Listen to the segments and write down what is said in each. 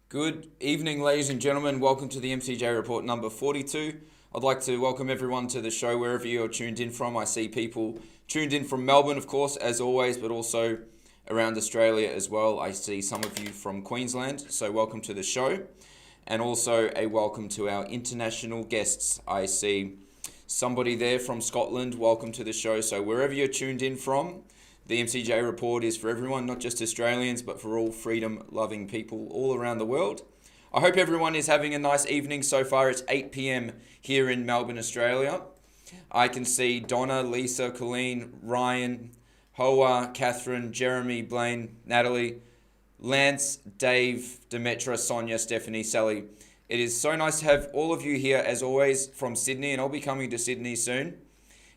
Good evening, ladies and gentlemen. Welcome to the MCJ Report number 42. I'd like to welcome everyone to the show wherever you're tuned in from. I see people tuned in from Melbourne, of course, as always, but also around Australia as well. I see some of you from Queensland, so welcome to the show. And also a welcome to our international guests. I see somebody there from Scotland. Welcome to the show. So wherever you're tuned in from, the MCJ Report is for everyone, not just Australians, but for all freedom-loving people all around the world. I hope everyone is having a nice evening so far. It's 8 p.m. here in Melbourne, Australia. I can see Donna, Lisa, Colleen, Ryan, Hoa, Catherine, Jeremy, Blaine, Natalie, Lance, Dave, Demetra, Sonia, Stephanie, Sally. It is so nice to have all of you here, as always, from Sydney, and I'll be coming to Sydney soon.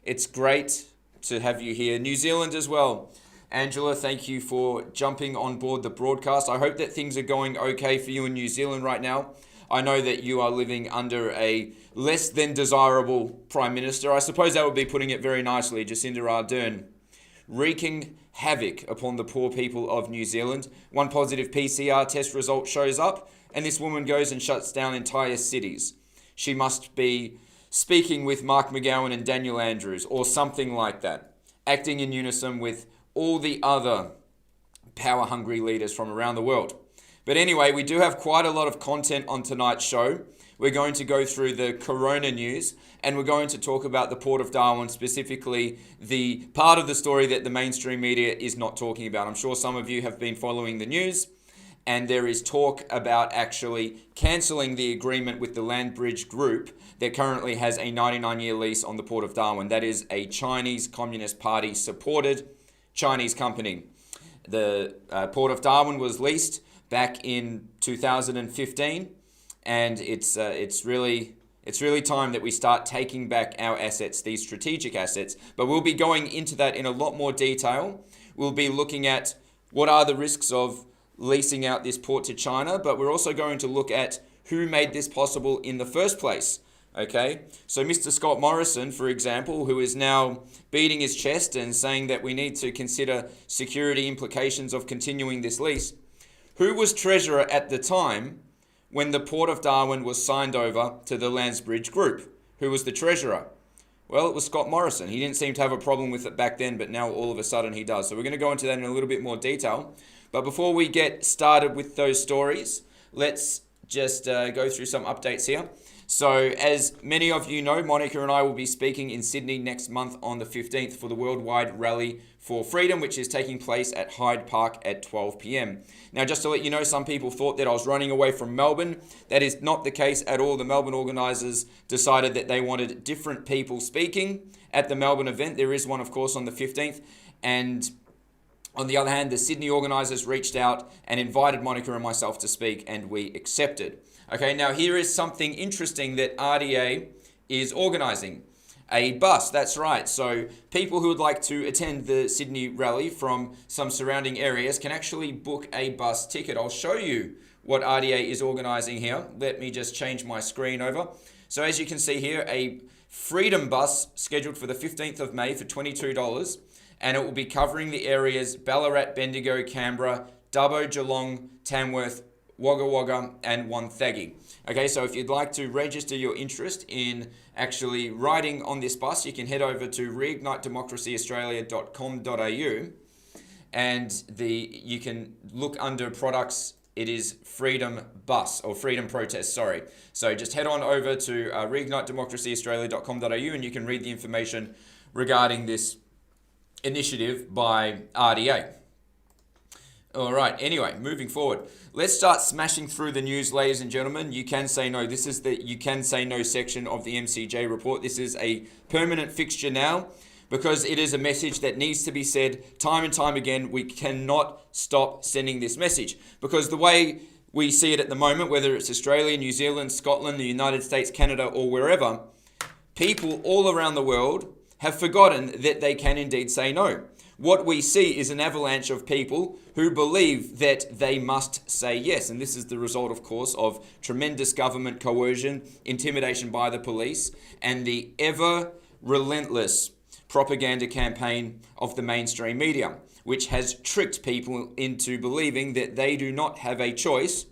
It's great to have you here. New Zealand as well. Angela, thank you for jumping on board the broadcast. I hope that things are going okay for you in New Zealand right now. I know that you are living under a less than desirable Prime Minister. I suppose that would be putting it very nicely, Jacinda Ardern, wreaking havoc upon the poor people of New Zealand. One positive PCR test result shows up, and this woman goes and shuts down entire cities. She must be speaking with Mark McGowan and Daniel Andrews, or something like that, acting in unison with all the other power-hungry leaders from around the world. But anyway, we do have quite a lot of content on tonight's show. We're going to go through the corona news, and we're going to talk about the Port of Darwin, specifically the part of the story that the mainstream media is not talking about. I'm sure some of you have been following the news, and there is talk about actually cancelling the agreement with the Land Bridge Group that currently has a 99-year lease on the Port of Darwin. That is a Chinese Communist Party supported Chinese company. The Port of Darwin was leased back in 2015, and it's really time that we start taking back our assets, these strategic assets. But we'll be going into that in a lot more detail. We'll be looking at what are the risks of leasing out this port to China, but we're also going to look at who made this possible in the first place. Okay, so Mr. Scott Morrison, for example, who is now beating his chest and saying that we need to consider security implications of continuing this lease. Who was treasurer at the time when the Port of Darwin was signed over to the Landsbridge Group? Who was the treasurer? Well, it was Scott Morrison. He didn't seem to have a problem with it back then, but now all of a sudden he does. So we're going to go into that in a little bit more detail. But before we get started with those stories, let's just go through some updates here. So as many of you know, Monica and I will be speaking in Sydney next month on the 15th for the Worldwide Rally for Freedom, which is taking place at Hyde Park at 12 p.m. Now, just to let you know, some people thought that I was running away from Melbourne. That is not the case at all. The Melbourne organisers decided that they wanted different people speaking at the Melbourne event. There is one, of course, on the 15th. And On the other hand, the Sydney organisers reached out and invited Monica and myself to speak, and we accepted. Okay, now here is something interesting that RDA is organising. A bus, that's right. So people who would like to attend the Sydney rally from some surrounding areas can actually book a bus ticket. I'll show you what RDA is organising here. Let me just change my screen over. So as you can see here, a Freedom bus scheduled for the 15th of May for $22, and it will be covering the areas Ballarat, Bendigo, Canberra, Dubbo, Geelong, Tamworth, Wagga Wagga, and Wonthaggi. Okay, so if you'd like to register your interest in actually riding on this bus, you can head over to reignitedemocracyaustralia.com.au, and you can look under products. It is Freedom Bus, or Freedom Protest, sorry. So just head on over to reignitedemocracyaustralia.com.au and you can read the information regarding this initiative by RDA. All right, anyway, moving forward. Let's start smashing through the news, ladies and gentlemen. You can say no. This is the You Can Say No section of the MCJ report. This is a permanent fixture now, because it is a message that needs to be said time and time again. We cannot stop sending this message, because the way we see it at the moment, whether it's Australia, New Zealand, Scotland, the United States, Canada, or wherever, people all around the world have forgotten that they can indeed say no. What we see is an avalanche of people who believe that they must say yes. And this is the result, of course, of tremendous government coercion, intimidation by the police, and the ever relentless propaganda campaign of the mainstream media, which has tricked people into believing that they do not have a choice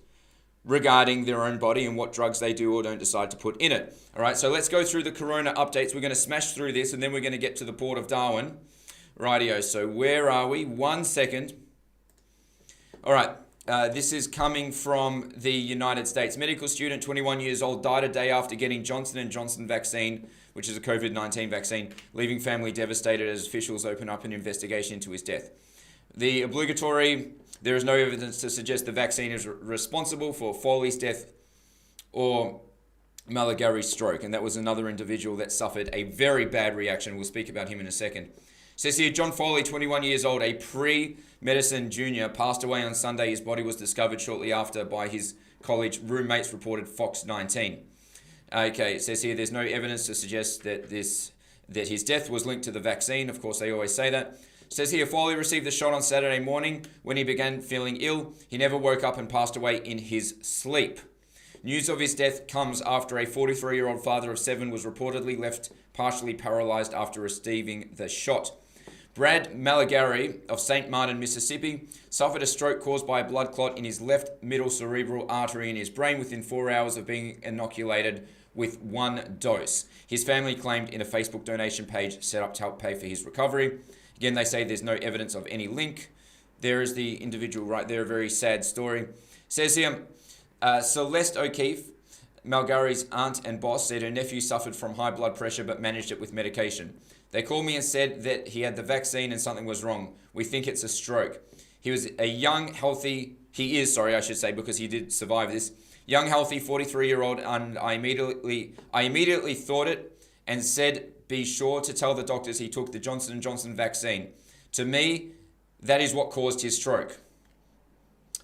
regarding their own body and what drugs they do or don't decide to put in it. All right, so let's go through the corona updates. We're going to smash through this, and then we're going to get to the port of Darwin. Rightio, so where are we? 1 second. All right, this is coming from the United States. Medical student, 21 years old, died a day after getting Johnson & Johnson vaccine, which is a COVID-19 vaccine, leaving family devastated as officials open up an investigation into his death. The obligatory, there is no evidence to suggest the vaccine is responsible for Foley's death or Malagari's stroke, and that was another individual that suffered a very bad reaction. We'll speak about him in a second. Says here, John Foley, 21 years old, a pre-medicine junior, passed away on Sunday. His body was discovered shortly after by his college roommates, reported Fox 19. Okay, it says here there's no evidence to suggest that his death was linked to the vaccine. Of course, they always say that. It says here, Foley received the shot on Saturday morning when he began feeling ill. He never woke up and passed away in his sleep. News of his death comes after a 43-year-old father of 7 was reportedly left partially paralyzed after receiving the shot. Brad Malagari of St. Martin, Mississippi, suffered a stroke caused by a blood clot in his left middle cerebral artery in his brain within 4 hours of being inoculated with 1 dose. His family claimed in a Facebook donation page set up to help pay for his recovery. Again, they say there's no evidence of any link. There is the individual right there, a very sad story. It says here, Celeste O'Keefe, Malgari's aunt and boss, said her nephew suffered from high blood pressure but managed it with medication. They called me and said that he had the vaccine and something was wrong. We think it's a stroke. He is, because he did survive this. Young, healthy, 43-year-old, and I immediately thought it and said, be sure to tell the doctors he took the Johnson & Johnson vaccine. To me, that is what caused his stroke.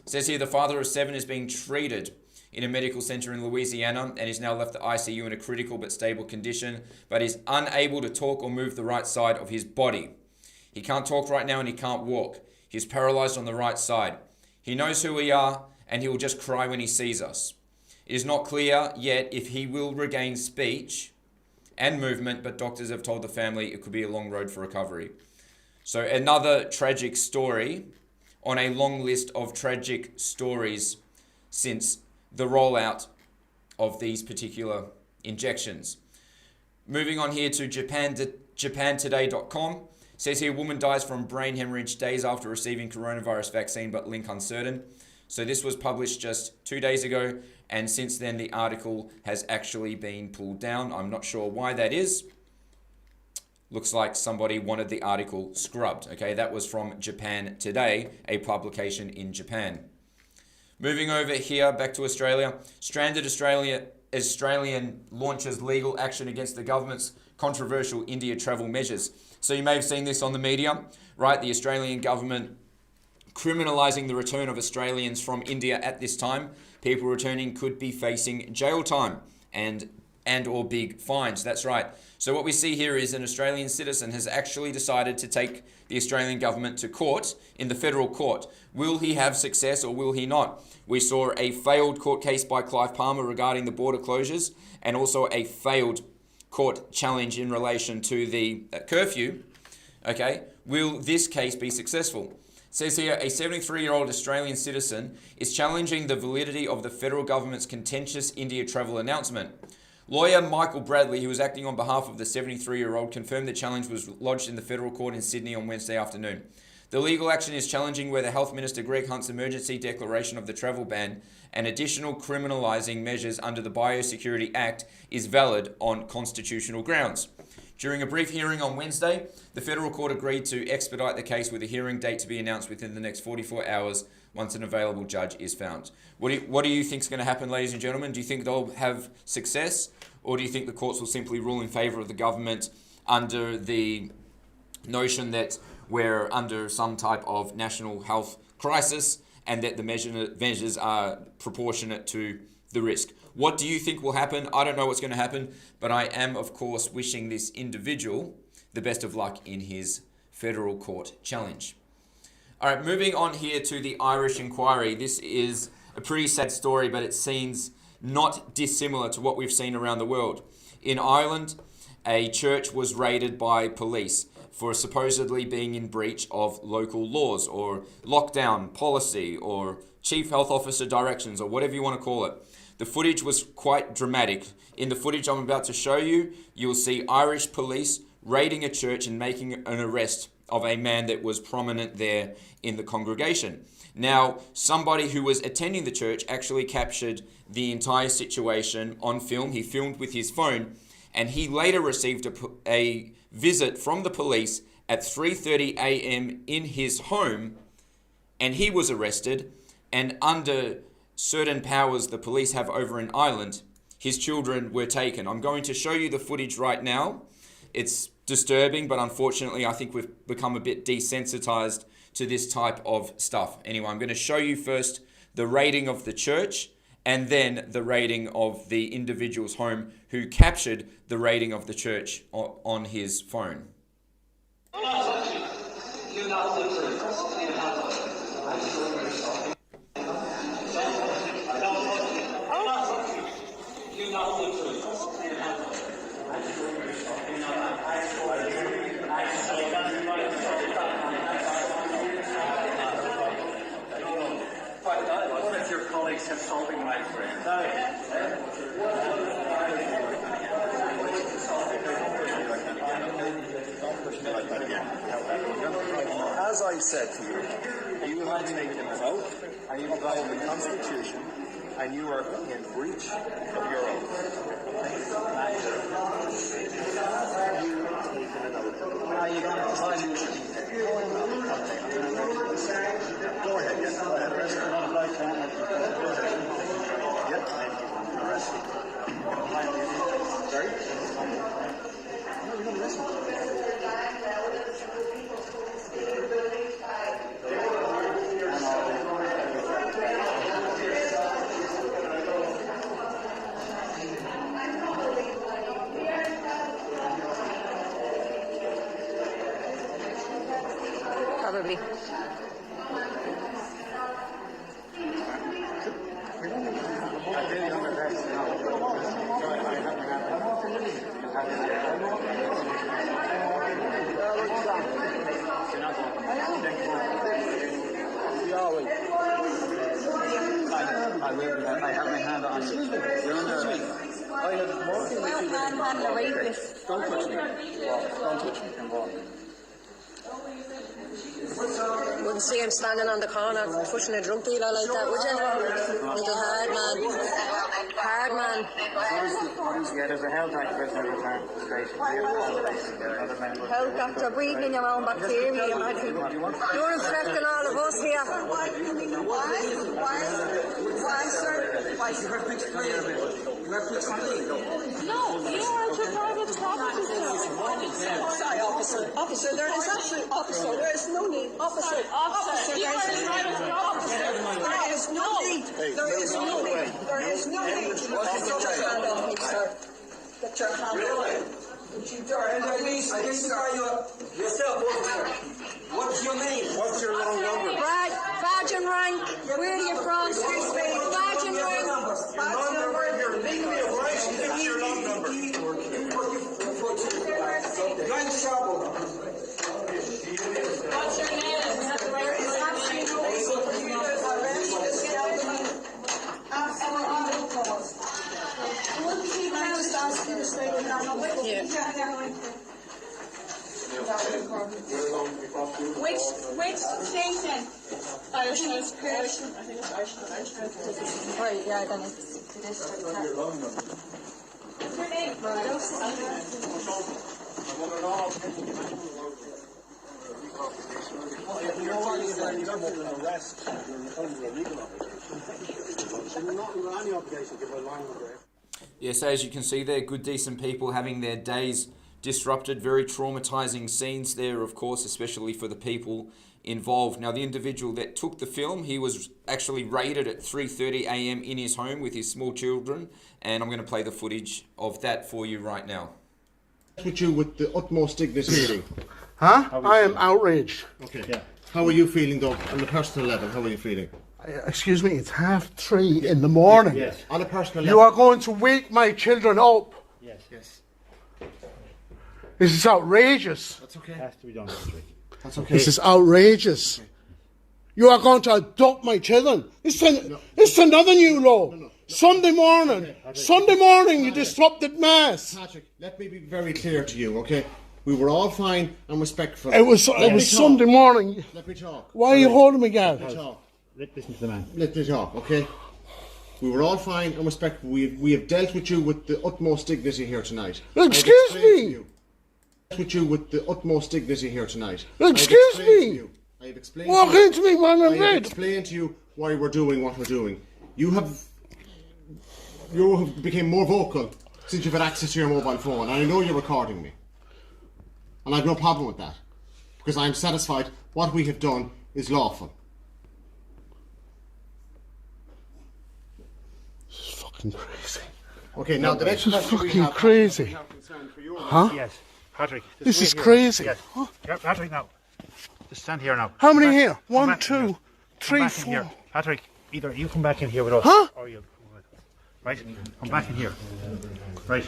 It says here the father of 7 is being treated in a medical center in Louisiana and is now left the ICU in a critical but stable condition, but is unable to talk or move the right side of his body. He can't talk right now and he can't walk. He's paralyzed on the right side. He knows who we are and he will just cry when he sees us. It is not clear yet if he will regain speech and movement, but doctors have told the family it could be a long road for recovery. So another tragic story on a long list of tragic stories since the rollout of these particular injections. Moving on here to JapanToday.com. Says here, woman dies from brain hemorrhage days after receiving coronavirus vaccine, but link uncertain. So this was published just 2 days ago, and since then the article has actually been pulled down. I'm not sure why that is. Looks like somebody wanted the article scrubbed. Okay, that was from Japan Today, a publication in Japan. Moving over here, back to Australia. Stranded Australian launches legal action against the government's controversial India travel measures. So you may have seen this on the media, right? The Australian government criminalising the return of Australians from India at this time. People returning could be facing jail time and or big fines. That's right. So what we see here is an Australian citizen has actually decided to take the Australian government to court in the federal court. Will he have success or will he not? We saw a failed court case by Clive Palmer regarding the border closures and also a failed court challenge in relation to the curfew. Okay, will this case be successful? It says here, a 73-year-old Australian citizen is challenging the validity of the federal government's contentious India travel announcement. Lawyer Michael Bradley, who was acting on behalf of the 73-year-old, confirmed the challenge was lodged in the federal court in Sydney on Wednesday afternoon. The legal action is challenging whether Health Minister Greg Hunt's emergency declaration of the travel ban and additional criminalising measures under the Biosecurity Act is valid on constitutional grounds. During a brief hearing on Wednesday, the federal court agreed to expedite the case with a hearing date to be announced within the next 44 hours once an available judge is found. What do you think is going to happen, ladies and gentlemen? Do you think they'll have success, or do you think the courts will simply rule in favour of the government under the notion that we're under some type of national health crisis and that the measures are proportionate to the risk? What do you think will happen? I don't know what's going to happen, but I am, of course, wishing this individual the best of luck in his federal court challenge. All right, moving on here to the Irish inquiry. This is a pretty sad story, but it seems not dissimilar to what we've seen around the world. In Ireland, a church was raided by police for supposedly being in breach of local laws or lockdown policy or chief health officer directions or whatever you want to call it. The footage was quite dramatic. In the footage I'm about to show you, you'll see Irish police raiding a church and making an arrest of a man that was prominent there in the congregation. Now, somebody who was attending the church actually captured the entire situation on film. He filmed with his phone, and he later received a visit from the police at 3:30 a.m. in his home, and he was arrested. And under certain powers the police have over in Ireland, his children were taken. I'm going to show you the footage right now. It's disturbing, but unfortunately I think we've become a bit desensitized to this type of stuff. Anyway, I'm going to show you first the raiding of the church and then the raiding of the individual's home who captured the raiding of the church on his phone. Assaulting my friend. As I said to you, you have taken an oath and you violated the Constitution and you are in breach of your oath. Now you got to go ahead, yes, go ahead. Sorry? No, you're going to arrest me. Probably. I have my hand on you. You're under arrest. I have more things to do. Don't touch me. Don't touch me. Come on. Wouldn't see him standing on the corner pushing a drug dealer like that, would you? Little hard man. Hard man. Yeah, there's a health activist in return station. Health doctor breathing in your own bacteria, you imagine. You're infecting all of us here. Why, sir? Why? No, you are to private property, sir. Sorry, officer. Officer, there is absolute officer. There is no need. Officer, You are in private property. there is no need. There is no need. There is no need. Get your hand off me, sir. Get your hand off me. Lease, yourself, officer. What's your name? What's your long number? Badge and rank. Where are you from? Excuse me. Badge and rank. Badge and rank. Leave me a right. Give your long number. Going to trouble. What's your name? There is absolutely no reason for you to arrest this gentleman. Absolutely no cause. Can I just ask you to stay with that? Yeah. Which station? Irish House. I think it's Irish House. Right, yeah, then it's district. What's your name? Yes, as you can see there, good decent people having their days disrupted, very traumatizing scenes there, of course, especially for the people involved. Now, the individual that took the film, he was actually raided at 3:30 a.m. in his home with his small children, and I'm going to play the footage of that for you right now. With you with the utmost dignity. Huh? I am outraged. Okay. Yeah. How are you feeling though, on the personal level? How are you feeling? Excuse me, it's 3:30 in the morning. Yes. On a personal You level. are going to wake my children up. Yes. Yes. This is outrageous. That's okay. Has to be done. That's okay. This is outrageous. You are going to adopt my children. It's another new law. No. Sunday morning, you disrupted mass. Patrick, let me be very clear to you, okay? We were all fine and respectful. It was Sunday morning. Let me talk. Why are you holding me, Gav? Let me talk. Listen to the man. Let me talk, okay? We were all fine and respectful. We have dealt with you with the utmost dignity here tonight. Excuse me. With you with the utmost dignity here tonight. Excuse me. I have explained Walk to you. into me while I'm I have red. explained to you why we're doing what we're doing. You have become more vocal since you've had access to your mobile phone, and I know you're recording me. And I have no problem with that, because I'm satisfied what we have done is lawful. This is fucking crazy. Okay, now the next This is question we fucking have, crazy. we have concern for your Huh? Yes, Patrick. just This wait is here. crazy. Yes. Huh? Yeah, Patrick, now. Just stand here now. How many Come back- here? come 1, back in here. 2, Come 3, back in here. 4. Patrick, either you come back in here with us, Huh? or you come with us. Right? Come back in here. Right.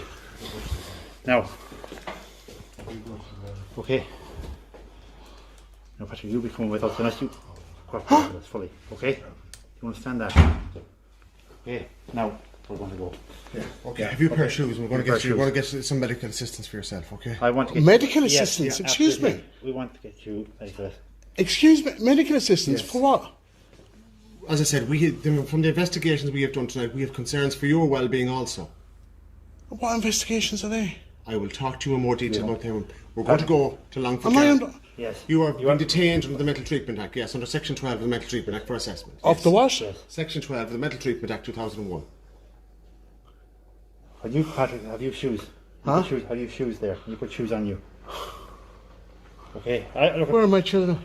Now. Okay. Now, Patrick, you'll be coming with us unless you cooperate with us fully. Okay? You understand that? Okay. Now, we're going to go. Okay, have you a pair of shoes? We're going to Pair get of you. We're going to shoes. get some medical assistance for yourself. Okay. I want to get Medical Yes, assistance, yeah, excuse me. absolutely. We want to get you medical assistance. Excuse me, medical assistance Yes. for what? As I said, from the investigations we have done tonight, we have concerns for your well-being also. What investigations are they? I will talk to you in more detail about them. We're going to go to Longford. Am I Care. under Yes. You are being detained under the Mental Treatment Act, yes, under Section 12 of the Mental Treatment Act for assessment. of the what? Section 12 of the Mental Treatment Act 2001. Have you, Patrick, have you shoes? Huh? Have you shoes there? Can you put shoes on you? Okay. Where are my children?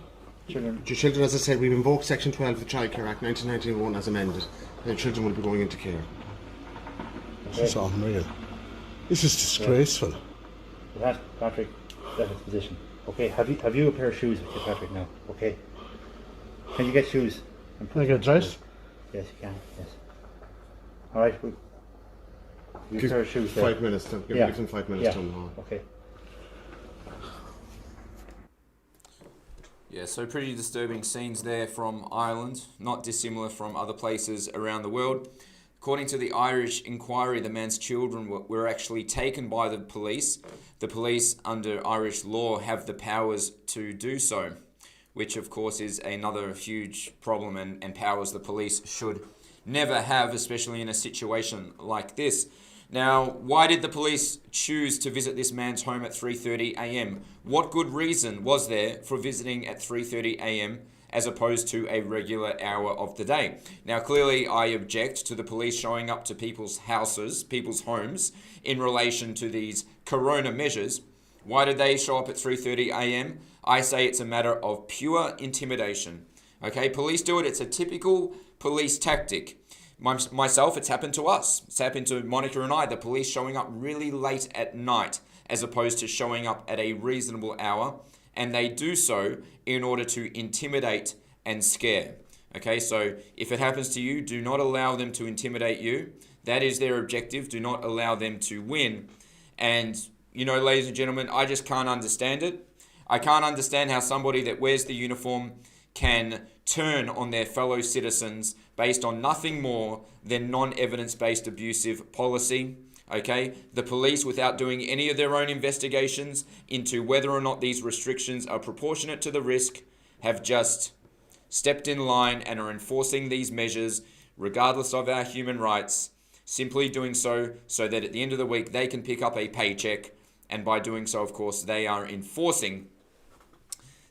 Children. Your children, as I said, we've invoked Section 12 of the Child Care Act 1991 as amended. And your children will be going into care. This is unreal. This is disgraceful. Patrick, that's his position. Okay. Have you a pair of shoes with you, Patrick, now? Okay. Can you get shoes? Can I get dressed? Yes, you can. Yes. All right. You have a pair of shoes there. 5 minutes. Give them 5 minutes Yeah. to unload. Okay. Yeah, so pretty disturbing scenes there from Ireland, not dissimilar from other places around the world. According to the Irish inquiry, the man's children were actually taken by the police. The police, under Irish law, have the powers to do so, which of course is another huge problem and powers the police should never have, especially in a situation like this. Now, why did the police choose to visit this man's home at 3:30 a.m.? What good reason was there for visiting at 3:30 a.m. as opposed to a regular hour of the day. Now, clearly, I object to the police showing up to people's houses, people's homes, in relation to these corona measures. Why did they show up at 3:30 a.m.? I say it's a matter of pure intimidation. Okay, police do it. It's a typical police tactic. Myself, it's happened to us. It's happened to Monica and I, the police showing up really late at night as opposed to showing up at a reasonable hour. And they do so in order to intimidate and scare. Okay, so if it happens to you, do not allow them to intimidate you. That is their objective. Do not allow them to win. And, you know, ladies and gentlemen, I just can't understand it. I can't understand how somebody that wears the uniform can turn on their fellow citizens based on nothing more than non-evidence-based abusive policy. Okay, the police, without doing any of their own investigations into whether or not these restrictions are proportionate to the risk, have just stepped in line and are enforcing these measures regardless of our human rights, simply doing so that at the end of the week they can pick up a paycheck, and by doing so, of course, they are enforcing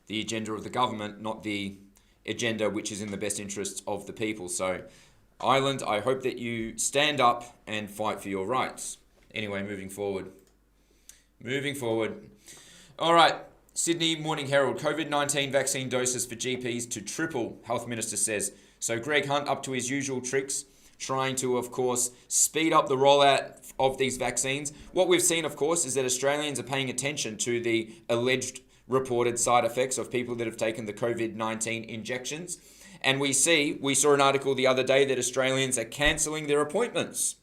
the agenda of the government, not the agenda which is in the best interests of the people. So, Ireland, I hope that you stand up and fight for your rights. Anyway, moving forward. All right, Sydney Morning Herald. COVID-19 vaccine doses for GPs to triple, Health Minister says. So Greg Hunt up to his usual tricks, trying to, of course, speed up the rollout of these vaccines. What we've seen, of course, is that Australians are paying attention to the alleged reported side effects of people that have taken the COVID-19 injections. And we saw an article the other day that Australians are cancelling their appointments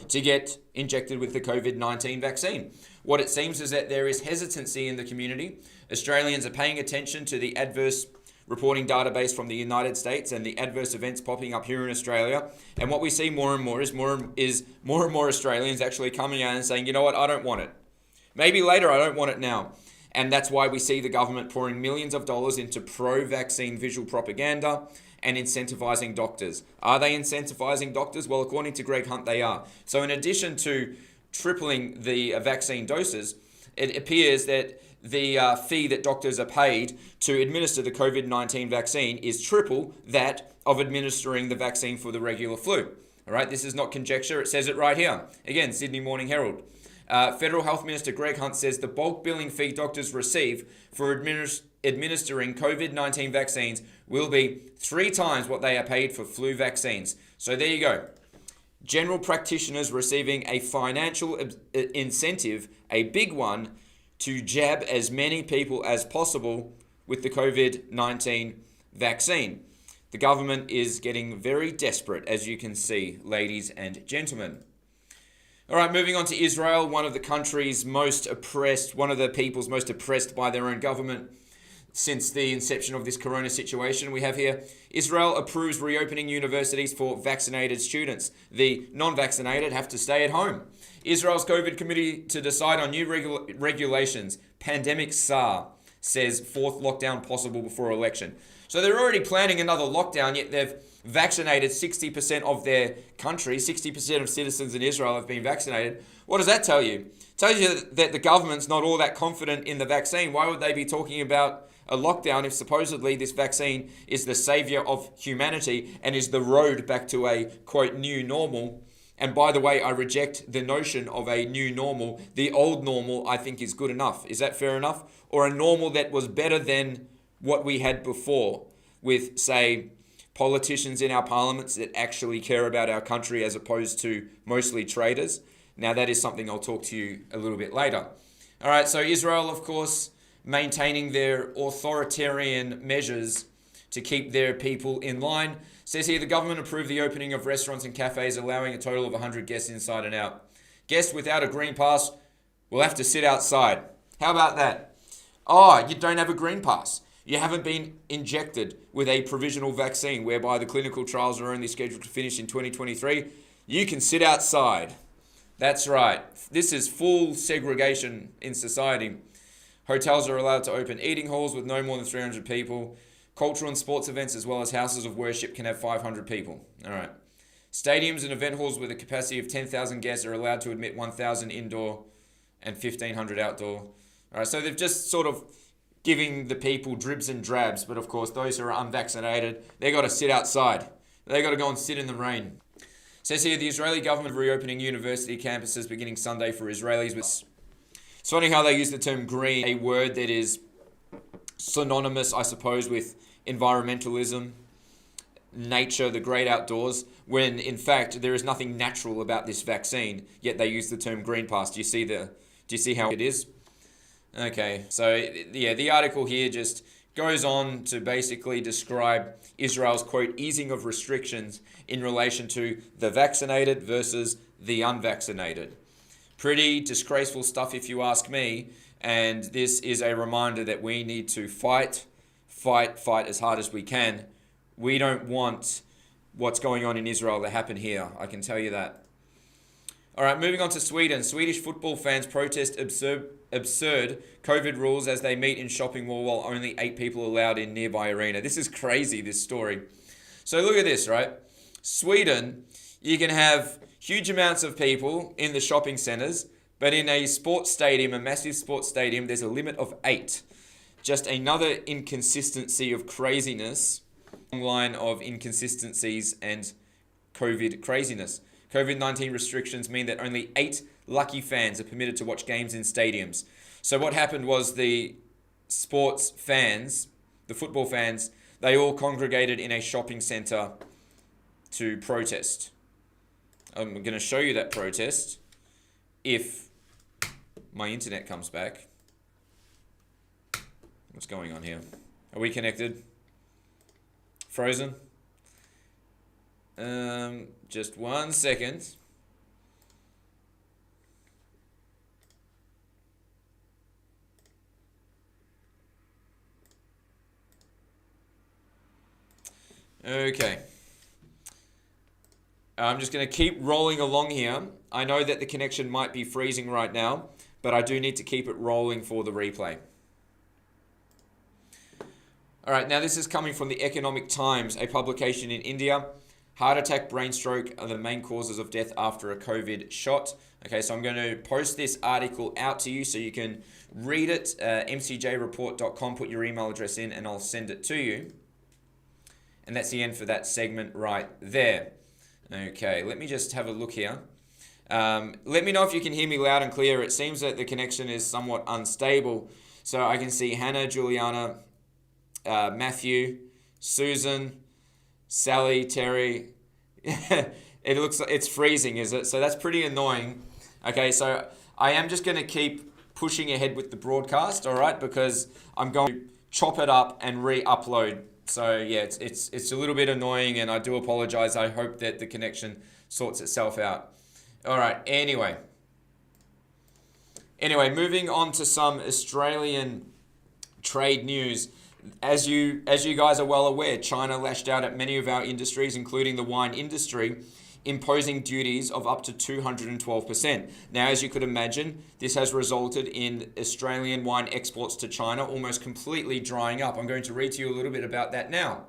to get injected with the COVID-19 vaccine. What it seems is that there is hesitancy in the community. Australians are paying attention to the adverse reporting database from the United States and the adverse events popping up here in Australia. And what we see more and more is more and more Australians actually coming out and saying, you know what, I don't want it. Maybe later, I don't want it now. And that's why we see the government pouring millions of dollars into pro-vaccine visual propaganda and incentivizing doctors. Are they incentivizing doctors? Well, according to Greg Hunt, they are. So in addition to tripling the vaccine doses, it appears that the fee that doctors are paid to administer the COVID-19 vaccine is triple that of administering the vaccine for the regular flu. All right, this is not conjecture. It says it right here. Again, Sydney Morning Herald. Federal Health Minister Greg Hunt says the bulk billing fee doctors receive for administering COVID-19 vaccines will be 3 times what they are paid for flu vaccines. So there you go. General practitioners receiving a financial incentive, a big one, to jab as many people as possible with the COVID-19 vaccine. The government is getting very desperate, as you can see, ladies and gentlemen. All right, moving on to Israel, one of the countries most oppressed, one of the peoples most oppressed by their own government since the inception of this corona situation. We have here, Israel approves reopening universities for vaccinated students. The non-vaccinated have to stay at home. Israel's COVID committee to decide on new regulations. Pandemic SAR says 4th lockdown possible before election. So they're already planning another lockdown, yet they've vaccinated 60% of their country. 60% of citizens in Israel have been vaccinated. What does that tell you? It tells you that the government's not all that confident in the vaccine. Why would they be talking about a lockdown if supposedly this vaccine is the savior of humanity and is the road back to a, quote, new normal? And by the way, I reject the notion of a new normal. The old normal, I think, is good enough. Is that fair enough? Or a normal that was better than what we had before with, say, politicians in our parliaments that actually care about our country as opposed to mostly traders. Now, that is something I'll talk to you a little bit later. All right, so Israel, of course, maintaining their authoritarian measures to keep their people in line. Says here, the government approved the opening of restaurants and cafes, allowing a total of 100 guests inside and out. Guests without a green pass will have to sit outside. How about that? Oh, you don't have a green pass. You haven't been injected with a provisional vaccine whereby the clinical trials are only scheduled to finish in 2023. You can sit outside. That's right. This is full segregation in society. Hotels are allowed to open. Eating halls with no more than 300 people. Cultural and sports events as well as houses of worship can have 500 people. All right. Stadiums and event halls with a capacity of 10,000 guests are allowed to admit 1,000 indoor and 1,500 outdoor. All right, so they've just sort of giving the people dribs and drabs. But of course, those who are unvaccinated, they got to sit outside. They got to go and sit in the rain. It says here, the Israeli government reopening university campuses beginning Sunday for Israelis. It's funny how they use the term green, a word that is synonymous, I suppose, with environmentalism, nature, the great outdoors, when in fact there is nothing natural about this vaccine, yet they use the term green pass. Do you see how it is? Okay, so yeah, the article here just goes on to basically describe Israel's, quote, easing of restrictions in relation to the vaccinated versus the unvaccinated. Pretty disgraceful stuff if you ask me, and this is a reminder that we need to fight as hard as we can. We don't want what's going on in Israel to happen here, I can tell you that. All right, moving on to Sweden. Swedish football fans protest absurd COVID rules as they meet in shopping mall while only 8 people allowed in nearby arena. This is crazy, this story. So look at this, right? Sweden, you can have huge amounts of people in the shopping centres, but in a sports stadium, a massive sports stadium, there's a limit of 8. Just another inconsistency of craziness, line of inconsistencies and COVID craziness. COVID-19 restrictions mean that only 8 lucky fans are permitted to watch games in stadiums. So what happened was the sports fans, the football fans, they all congregated in a shopping centre to protest. I'm going to show you that protest if my internet comes back. What's going on here? Are we connected? Frozen? Just 1 second. Okay. I'm just going to keep rolling along here. I know that the connection might be freezing right now, but I do need to keep it rolling for the replay. All right, now this is coming from the Economic Times, a publication in India. Heart attack, brain stroke are the main causes of death after a COVID shot. Okay, so I'm going to post this article out to you so you can read it. MCJReport.com, put your email address in and I'll send it to you. And that's the end for that segment right there. Okay, let me just have a look here. Let me know if you can hear me loud and clear. It seems that the connection is somewhat unstable. So I can see Hannah, Juliana, Matthew, Susan, Sally, Terry. It looks like it's freezing, is it? So that's pretty annoying. Okay, so I am just going to keep pushing ahead with the broadcast, all right? Because I'm going to chop it up and re-upload. So yeah, it's a little bit annoying and I do apologize. I hope that the connection sorts itself out. All right, anyway, moving on to some Australian trade news. As you guys are well aware, China lashed out at many of our industries, including the wine industry, imposing duties of up to 212%. Now, as you could imagine, this has resulted in Australian wine exports to China almost completely drying up. I'm going to read to you a little bit about that now.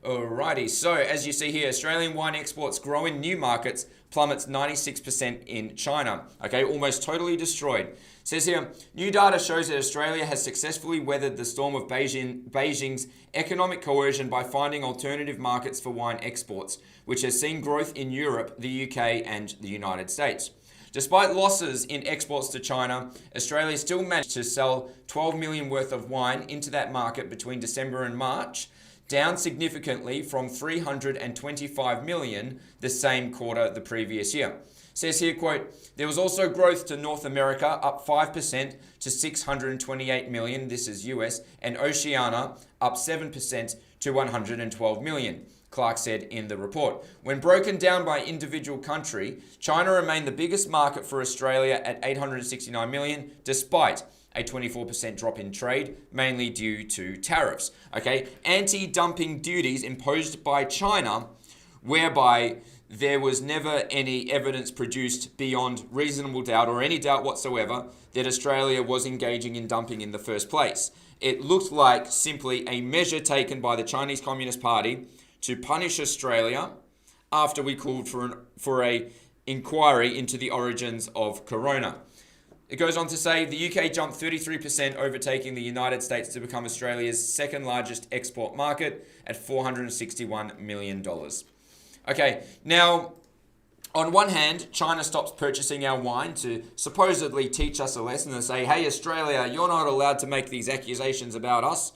Alrighty, so as you see here, Australian wine exports grow in new markets, plummets 96% in China. Okay, almost totally destroyed. It says here, new data shows that Australia has successfully weathered the storm of Beijing's economic coercion by finding alternative markets for wine exports, which has seen growth in Europe, the UK and the United States. Despite losses in exports to China, Australia still managed to sell 12 million worth of wine into that market between December and March, down significantly from 325 million the same quarter the previous year. Says here, quote, there was also growth to North America, up 5% to 628 million, this is US, and Oceania, up 7% to 112 million, Clark said in the report. When broken down by individual country, China remained the biggest market for Australia at 869 million, despite a 24% drop in trade, mainly due to tariffs. Okay, anti-dumping duties imposed by China, whereby there was never any evidence produced beyond reasonable doubt or any doubt whatsoever that Australia was engaging in dumping in the first place. It looked like simply a measure taken by the Chinese Communist Party to punish Australia after we called for an inquiry into the origins of corona. It goes on to say the UK jumped 33%, overtaking the United States to become Australia's second largest export market at $461 million. Okay, now, on one hand, China stops purchasing our wine to supposedly teach us a lesson and say, hey, Australia, you're not allowed to make these accusations about us.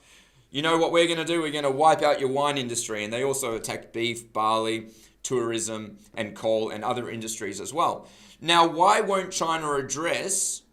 You know what we're going to do? We're going to wipe out your wine industry. And they also attacked beef, barley, tourism, and coal and other industries as well. Now, why won't China address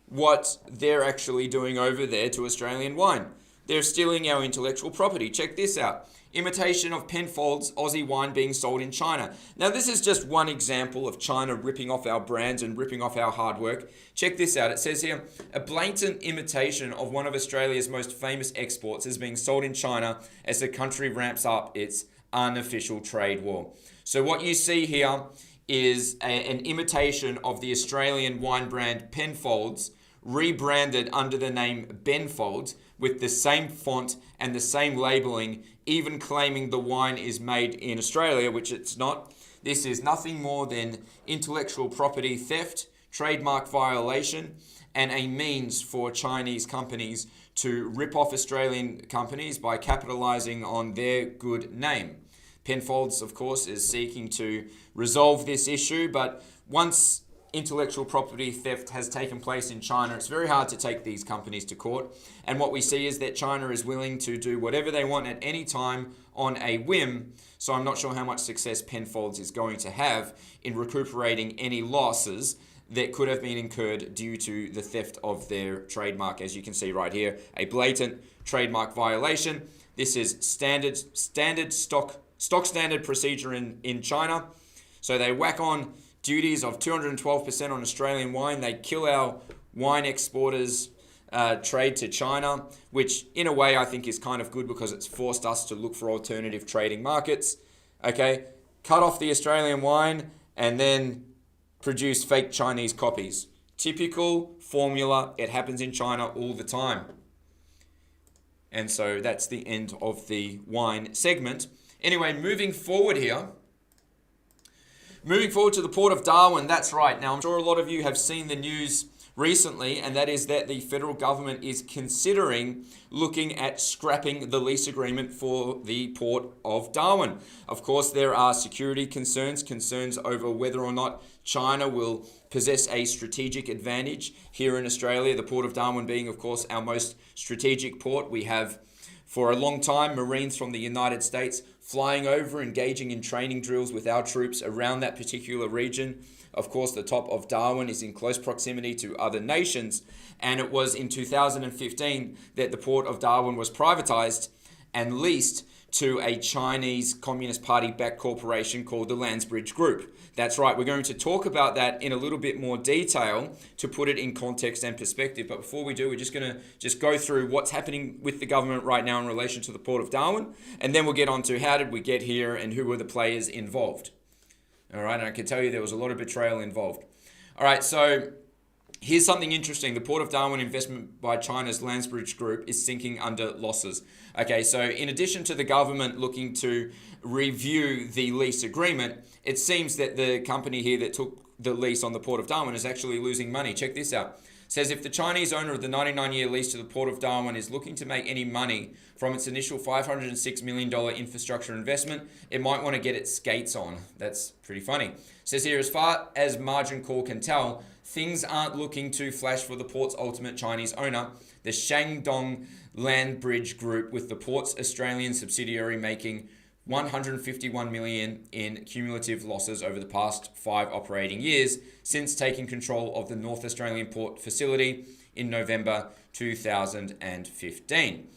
what they're actually doing over there to Australian wine? They're stealing our intellectual property. Check this out. Imitation of Penfolds Aussie wine being sold in China. Now, this is just one example of China ripping off our brands and ripping off our hard work. Check this out. It says here, a blatant imitation of one of Australia's most famous exports is being sold in China as the country ramps up its unofficial trade war. So what you see here is an imitation of the Australian wine brand Penfolds, rebranded under the name Benfolds, with the same font and the same labeling, even claiming the wine is made in Australia, which it's not. This is nothing more than intellectual property theft, trademark violation, and a means for Chinese companies to rip off Australian companies by capitalizing on their good name. Penfolds, of course, is seeking to resolve this issue, but once intellectual property theft has taken place in China, it's very hard to take these companies to court. And what we see is that China is willing to do whatever they want at any time on a whim. So I'm not sure how much success Penfolds is going to have in recuperating any losses that could have been incurred due to the theft of their trademark. As you can see right here, a blatant trademark violation. This is standard stock standard procedure in China. So they whack on duties of 212% on Australian wine. They kill our wine exporters' trade to China, which in a way I think is kind of good because it's forced us to look for alternative trading markets. Okay, cut off the Australian wine and then produce fake Chinese copies. Typical formula. It happens in China all the time. And so that's the end of the wine segment. Anyway, moving forward here. Moving forward to the Port of Darwin, that's right. Now, I'm sure a lot of you have seen the news recently, and that is that the federal government is considering looking at scrapping the lease agreement for the Port of Darwin. Of course, there are security concerns over whether or not China will possess a strategic advantage here in Australia, the Port of Darwin being, of course, our most strategic port. We have, for a long time, Marines from the United States flying over, engaging in training drills with our troops around that particular region. Of course, the top of Darwin is in close proximity to other nations, and it was in 2015 that the Port of Darwin was privatized and leased to a Chinese Communist Party-backed corporation called the Landsbridge Group. That's right, we're going to talk about that in a little bit more detail to put it in context and perspective. But before we do, we're just going to go through what's happening with the government right now in relation to the Port of Darwin, and then we'll get on to how did we get here and who were the players involved. All right, and I can tell you there was a lot of betrayal involved. All right, so here's something interesting. The Port of Darwin investment by China's Landsbridge Group is sinking under losses. Okay, so in addition to the government looking to review the lease agreement, it seems that the company here that took the lease on the Port of Darwin is actually losing money. Check this out. It says if the Chinese owner of the 99-year lease to the Port of Darwin is looking to make any money from its initial $506 million infrastructure investment, it might want to get its skates on. That's pretty funny. It says here, as far as margin call can tell, things aren't looking too flash for the port's ultimate Chinese owner, the Shandong Landbridge Group, with the port's Australian subsidiary making $151 million in cumulative losses over the past 5 operating years since taking control of the North Australian port facility in November 2015.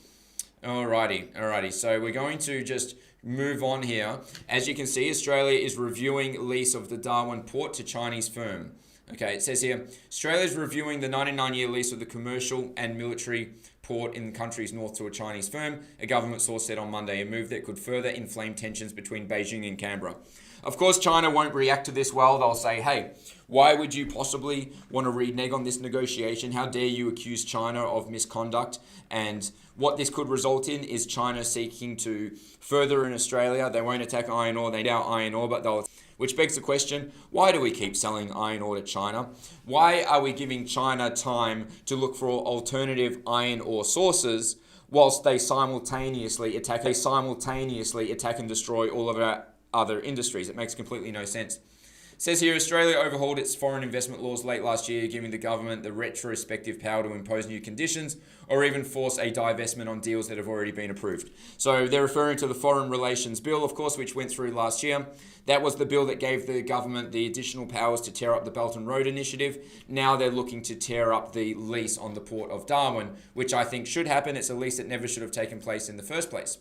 Alrighty. So we're going to just move on here. As you can see, Australia is reviewing lease of the Darwin port to Chinese firm. Okay, it says here, Australia is reviewing the 99-year lease of the commercial and military port in the country's north to a Chinese firm, a government source said on Monday, a move that could further inflame tensions between Beijing and Canberra. Of course, China won't react to this well. They'll say, hey, why would you possibly want to renege on this negotiation? How dare you accuse China of misconduct? And what this could result in is China seeking to further in Australia. They won't attack iron ore. They doubt iron ore, but they'll... Which begs the question, why do we keep selling iron ore to China? Why are we giving China time to look for alternative iron ore sources whilst they simultaneously attack and destroy all of our other industries? It makes completely no sense. It says here, Australia overhauled its foreign investment laws late last year, giving the government the retrospective power to impose new conditions or even force a divestment on deals that have already been approved. So they're referring to the Foreign Relations Bill, of course, which went through last year. That was the bill that gave the government the additional powers to tear up the Belt and Road Initiative. Now they're looking to tear up the lease on the Port of Darwin, which I think should happen. It's a lease that never should have taken place in the first place.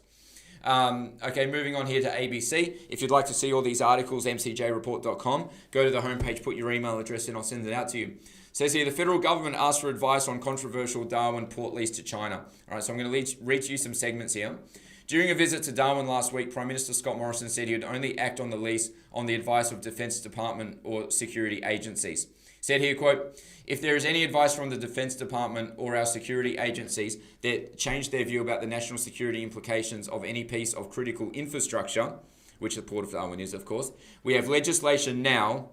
Okay, moving on here to ABC. If you'd like to see all these articles, mcjreport.com, go to the homepage, put your email address in, I'll send it out to you. It says here, the federal government asked for advice on controversial Darwin port lease to China. All right, so I'm going to read you some segments here. During a visit to Darwin last week, Prime Minister Scott Morrison said he would only act on the lease on the advice of Defence Department or security agencies. Said here, quote, if there is any advice from the Defence Department or our security agencies that change their view about the national security implications of any piece of critical infrastructure, which the Port of Darwin is, of course, we have legislation now,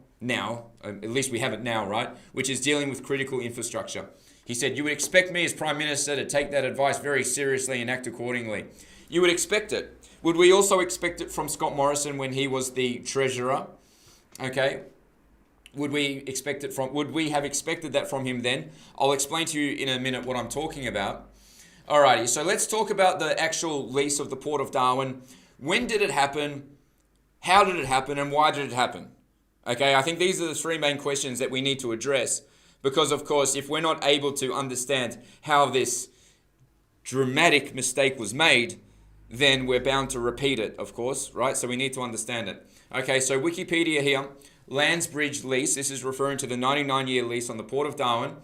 at least we have it now, right, which is dealing with critical infrastructure. He said, you would expect me as Prime Minister to take that advice very seriously and act accordingly. You would expect it. Would we also expect it from Scott Morrison when he was the Treasurer? Okay. Would we have expected that from him then? I'll explain to you in a minute what I'm talking about. Alrighty, so let's talk about the actual lease of the Port of Darwin. When did it happen? How did it happen? And why did it happen? Okay, I think these are the three main questions that we need to address. Because, of course, if we're not able to understand how this dramatic mistake was made, then we're bound to repeat it, of course, right? So we need to understand it. Okay, so Wikipedia here. Landsbridge lease. This is referring to the 99-year lease on the Port of Darwin.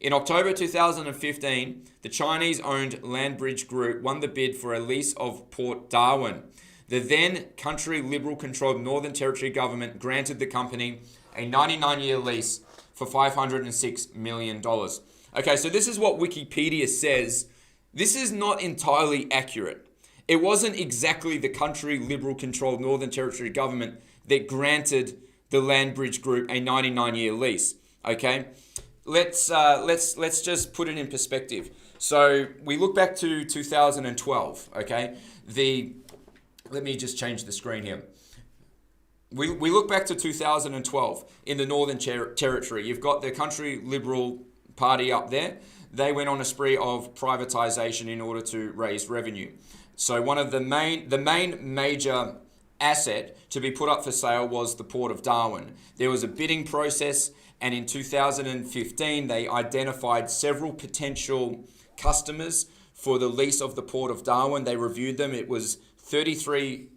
In October 2015, the Chinese-owned Landbridge Group won the bid for a lease of Port Darwin. The then country Liberal-controlled Northern Territory government granted the company a 99-year lease for $506 million. Okay, so this is what Wikipedia says. This is not entirely accurate. It wasn't exactly the country Liberal-controlled Northern Territory government that granted the Landbridge Group a 99-year lease. Okay, let's just put it in perspective. So we look back to 2012. Okay, let me just change the screen here. We look back to 2012 in the Northern Territory. You've got the country Liberal Party up there. They went on a spree of privatisation in order to raise revenue. So one of the main major asset to be put up for sale was the Port of Darwin. There was a bidding process, and in 2015 they identified several potential customers for the lease of the Port of Darwin. They reviewed them. It was 33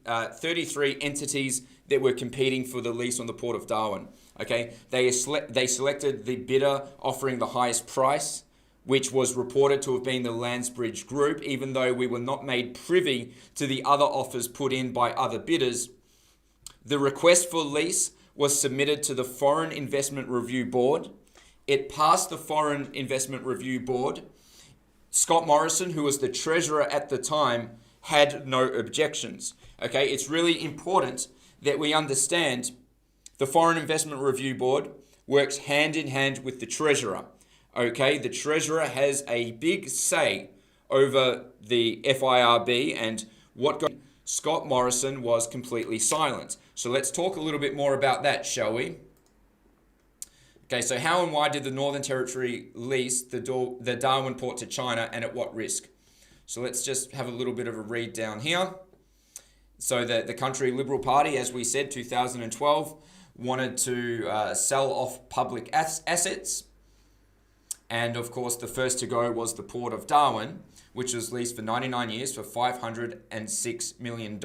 entities that were competing for the lease on the Port of Darwin. Okay, they selected the bidder offering the highest price, which was reported to have been the Landsbridge Group, even though we were not made privy to the other offers put in by other bidders. The request for lease was submitted to the Foreign Investment Review Board. It passed the Foreign Investment Review Board. Scott Morrison, who was the Treasurer at the time, had no objections. Okay, it's really important that we understand the Foreign Investment Review Board works hand in hand with the Treasurer. Okay, the Treasurer has a big say over the FIRB and Scott Morrison was completely silent. So let's talk a little bit more about that, shall we? Okay, so how and why did the Northern Territory lease the Darwin port to China and at what risk? So let's just have a little bit of a read down here. So the country Liberal Party, as we said, 2012, wanted to sell off public assets. And of course, the first to go was the Port of Darwin, which was leased for 99 years for $506 million,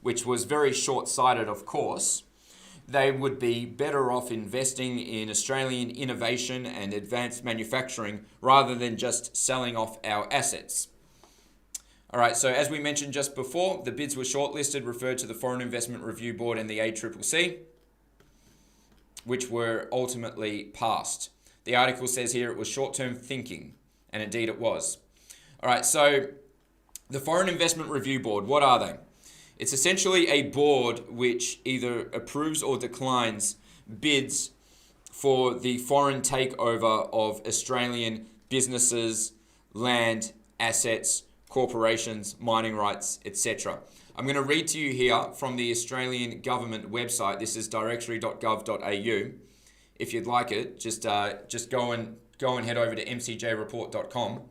which was very short-sighted, of course. they would be better off investing in Australian innovation and advanced manufacturing rather than just selling off our assets. All right, so as we mentioned just before, the bids were shortlisted, referred to the Foreign Investment Review Board and the ACCC, which were ultimately passed. The article says here it was short-term thinking, and indeed it was. All right, so the Foreign Investment Review Board, what are they? It's essentially a board which either approves or declines bids for the foreign takeover of Australian businesses, land, assets, corporations, mining rights, etc. I'm going to read to you here from the Australian government website. This is directory.gov.au. If you'd like it, just go and head over to mcjreport.com.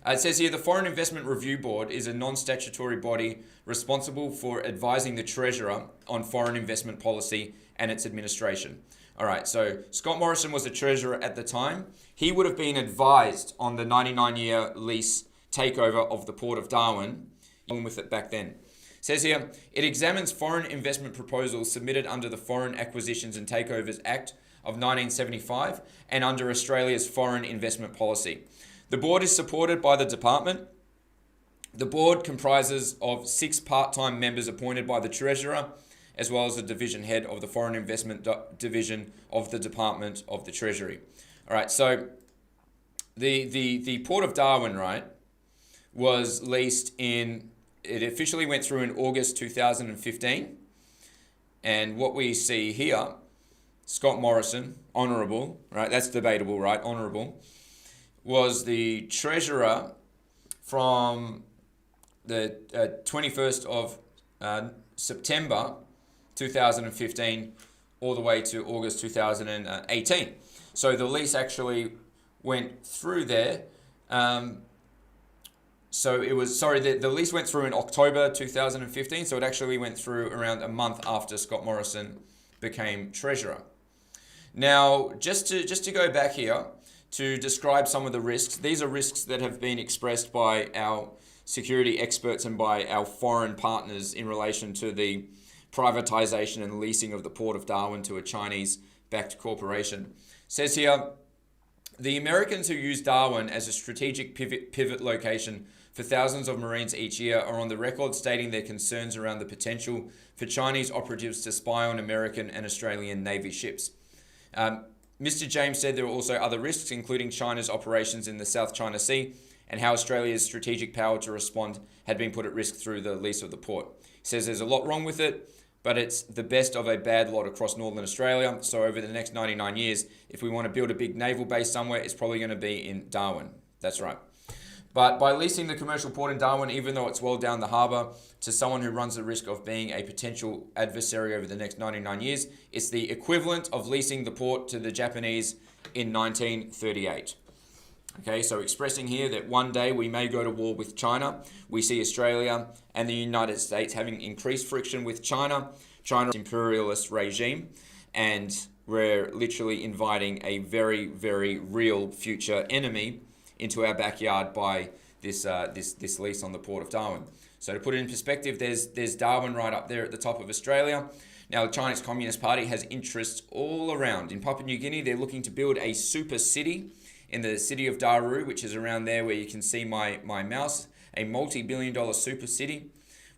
It says here, the Foreign Investment Review Board is a non-statutory body responsible for advising the Treasurer on foreign investment policy and its administration. All right, so Scott Morrison was the Treasurer at the time. He would have been advised on the 99-year lease takeover of the Port of Darwin, along with it back then. It says here, it examines foreign investment proposals submitted under the Foreign Acquisitions and Takeovers Act of 1975 and under Australia's foreign investment policy. The board is supported by the department. The board comprises of 6 part-time members appointed by the Treasurer, as well as the division head of the Foreign Investment Division of the Department of the Treasury. All right, so the Port of Darwin, right, was leased it officially went through in August 2015. And what we see here, Scott Morrison, honourable, right, that's debatable, right, honourable, was the Treasurer from the 21st of September 2015 all the way to August 2018. So the lease actually went through there. The lease went through in October 2015, so it actually went through around a month after Scott Morrison became Treasurer. Now, just to go back here, to describe some of the risks. These are risks that have been expressed by our security experts and by our foreign partners in relation to the privatization and leasing of the Port of Darwin to a Chinese-backed corporation. It says here, the Americans who use Darwin as a strategic pivot location for thousands of Marines each year are on the record stating their concerns around the potential for Chinese operatives to spy on American and Australian Navy ships. Mr. James said there were also other risks, including China's operations in the South China Sea and how Australia's strategic power to respond had been put at risk through the lease of the port. He says there's a lot wrong with it, but it's the best of a bad lot across Northern Australia. So over the next 99 years, if we want to build a big naval base somewhere, it's probably going to be in Darwin. That's right. But by leasing the commercial port in Darwin, even though it's well down the harbour, to someone who runs the risk of being a potential adversary over the next 99 years, it's the equivalent of leasing the port to the Japanese in 1938. Okay, so expressing here that one day we may go to war with China. We see Australia and the United States having increased friction with China's imperialist regime, and we're literally inviting a very, very real future enemy into our backyard by this lease on the Port of Darwin. So to put it in perspective, there's Darwin right up there at the top of Australia. Now the Chinese Communist Party has interests all around. In Papua New Guinea, they're looking to build a super city in the city of Daru, which is around there where you can see my mouse, a multi-billion-dollar super city.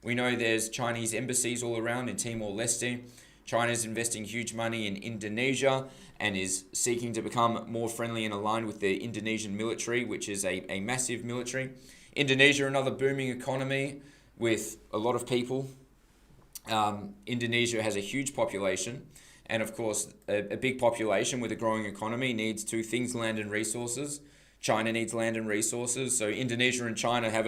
We know there's Chinese embassies all around in Timor-Leste. China's investing huge money in Indonesia and is seeking to become more friendly and aligned with the Indonesian military, which is a massive military. Indonesia, another booming economy with a lot of people. Indonesia has a huge population. And of course, a big population with a growing economy needs two things, land and resources. China needs land and resources. So Indonesia and China have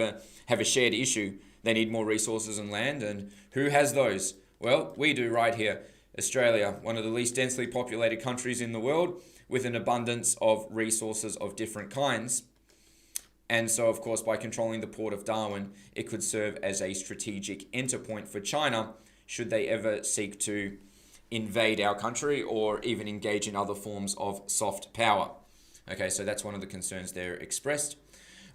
a shared issue. They need more resources and land. And who has those? Well, we do right here. Australia, one of the least densely populated countries in the world, with an abundance of resources of different kinds. And so, of course, by controlling the Port of Darwin, it could serve as a strategic enter point for China should they ever seek to invade our country or even engage in other forms of soft power. Okay, so that's one of the concerns there expressed.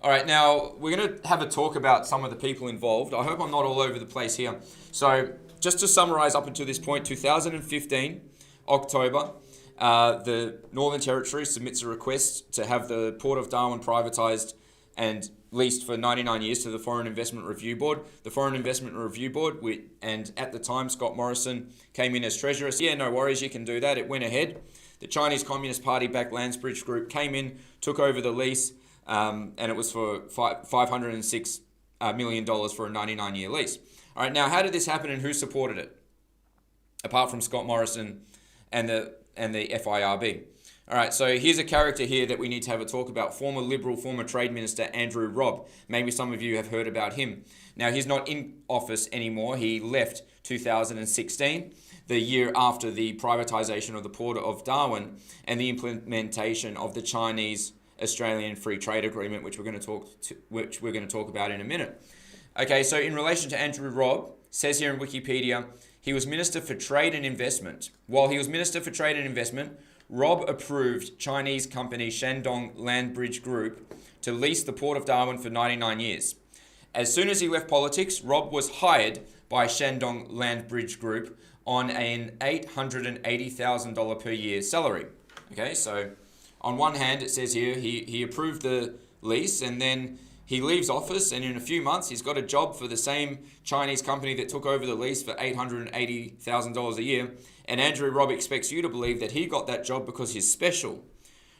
All right, now we're going to have a talk about some of the people involved. I hope I'm not all over the place here. So just to summarize up until this point, 2015, October, the Northern Territory submits a request to have the Port of Darwin privatised and leased for 99 years to the Foreign Investment Review Board. The Foreign Investment Review Board, and at the time Scott Morrison came in as Treasurer. So yeah, no worries, you can do that. It went ahead. The Chinese Communist Party-backed Landsbridge Group came in, took over the lease, and it was for $506 million for a 99-year lease. All right, now how did this happen and who supported it? Apart from Scott Morrison and the FIRB. All right, so here's a character here that we need to have a talk about. Former Liberal, former Trade Minister Andrew Robb. Maybe some of you have heard about him. Now, he's not in office anymore. He left 2016, the year after the privatisation of the Port of Darwin and the implementation of the Chinese-Australian Free Trade Agreement, which we're going to talk about in a minute. Okay, so in relation to Andrew Robb, says here in Wikipedia, he was Minister for Trade and Investment. While he was Minister for Trade and Investment, Robb approved Chinese company Shandong Landbridge Group to lease the Port of Darwin for 99 years. As soon as he left politics, Robb was hired by Shandong Landbridge Group on an $880,000 per year salary. Okay, so on one hand, it says here he approved the lease, and then he leaves office, and in a few months, he's got a job for the same Chinese company that took over the lease for $880,000 a year. And Andrew Robb expects you to believe that he got that job because he's special.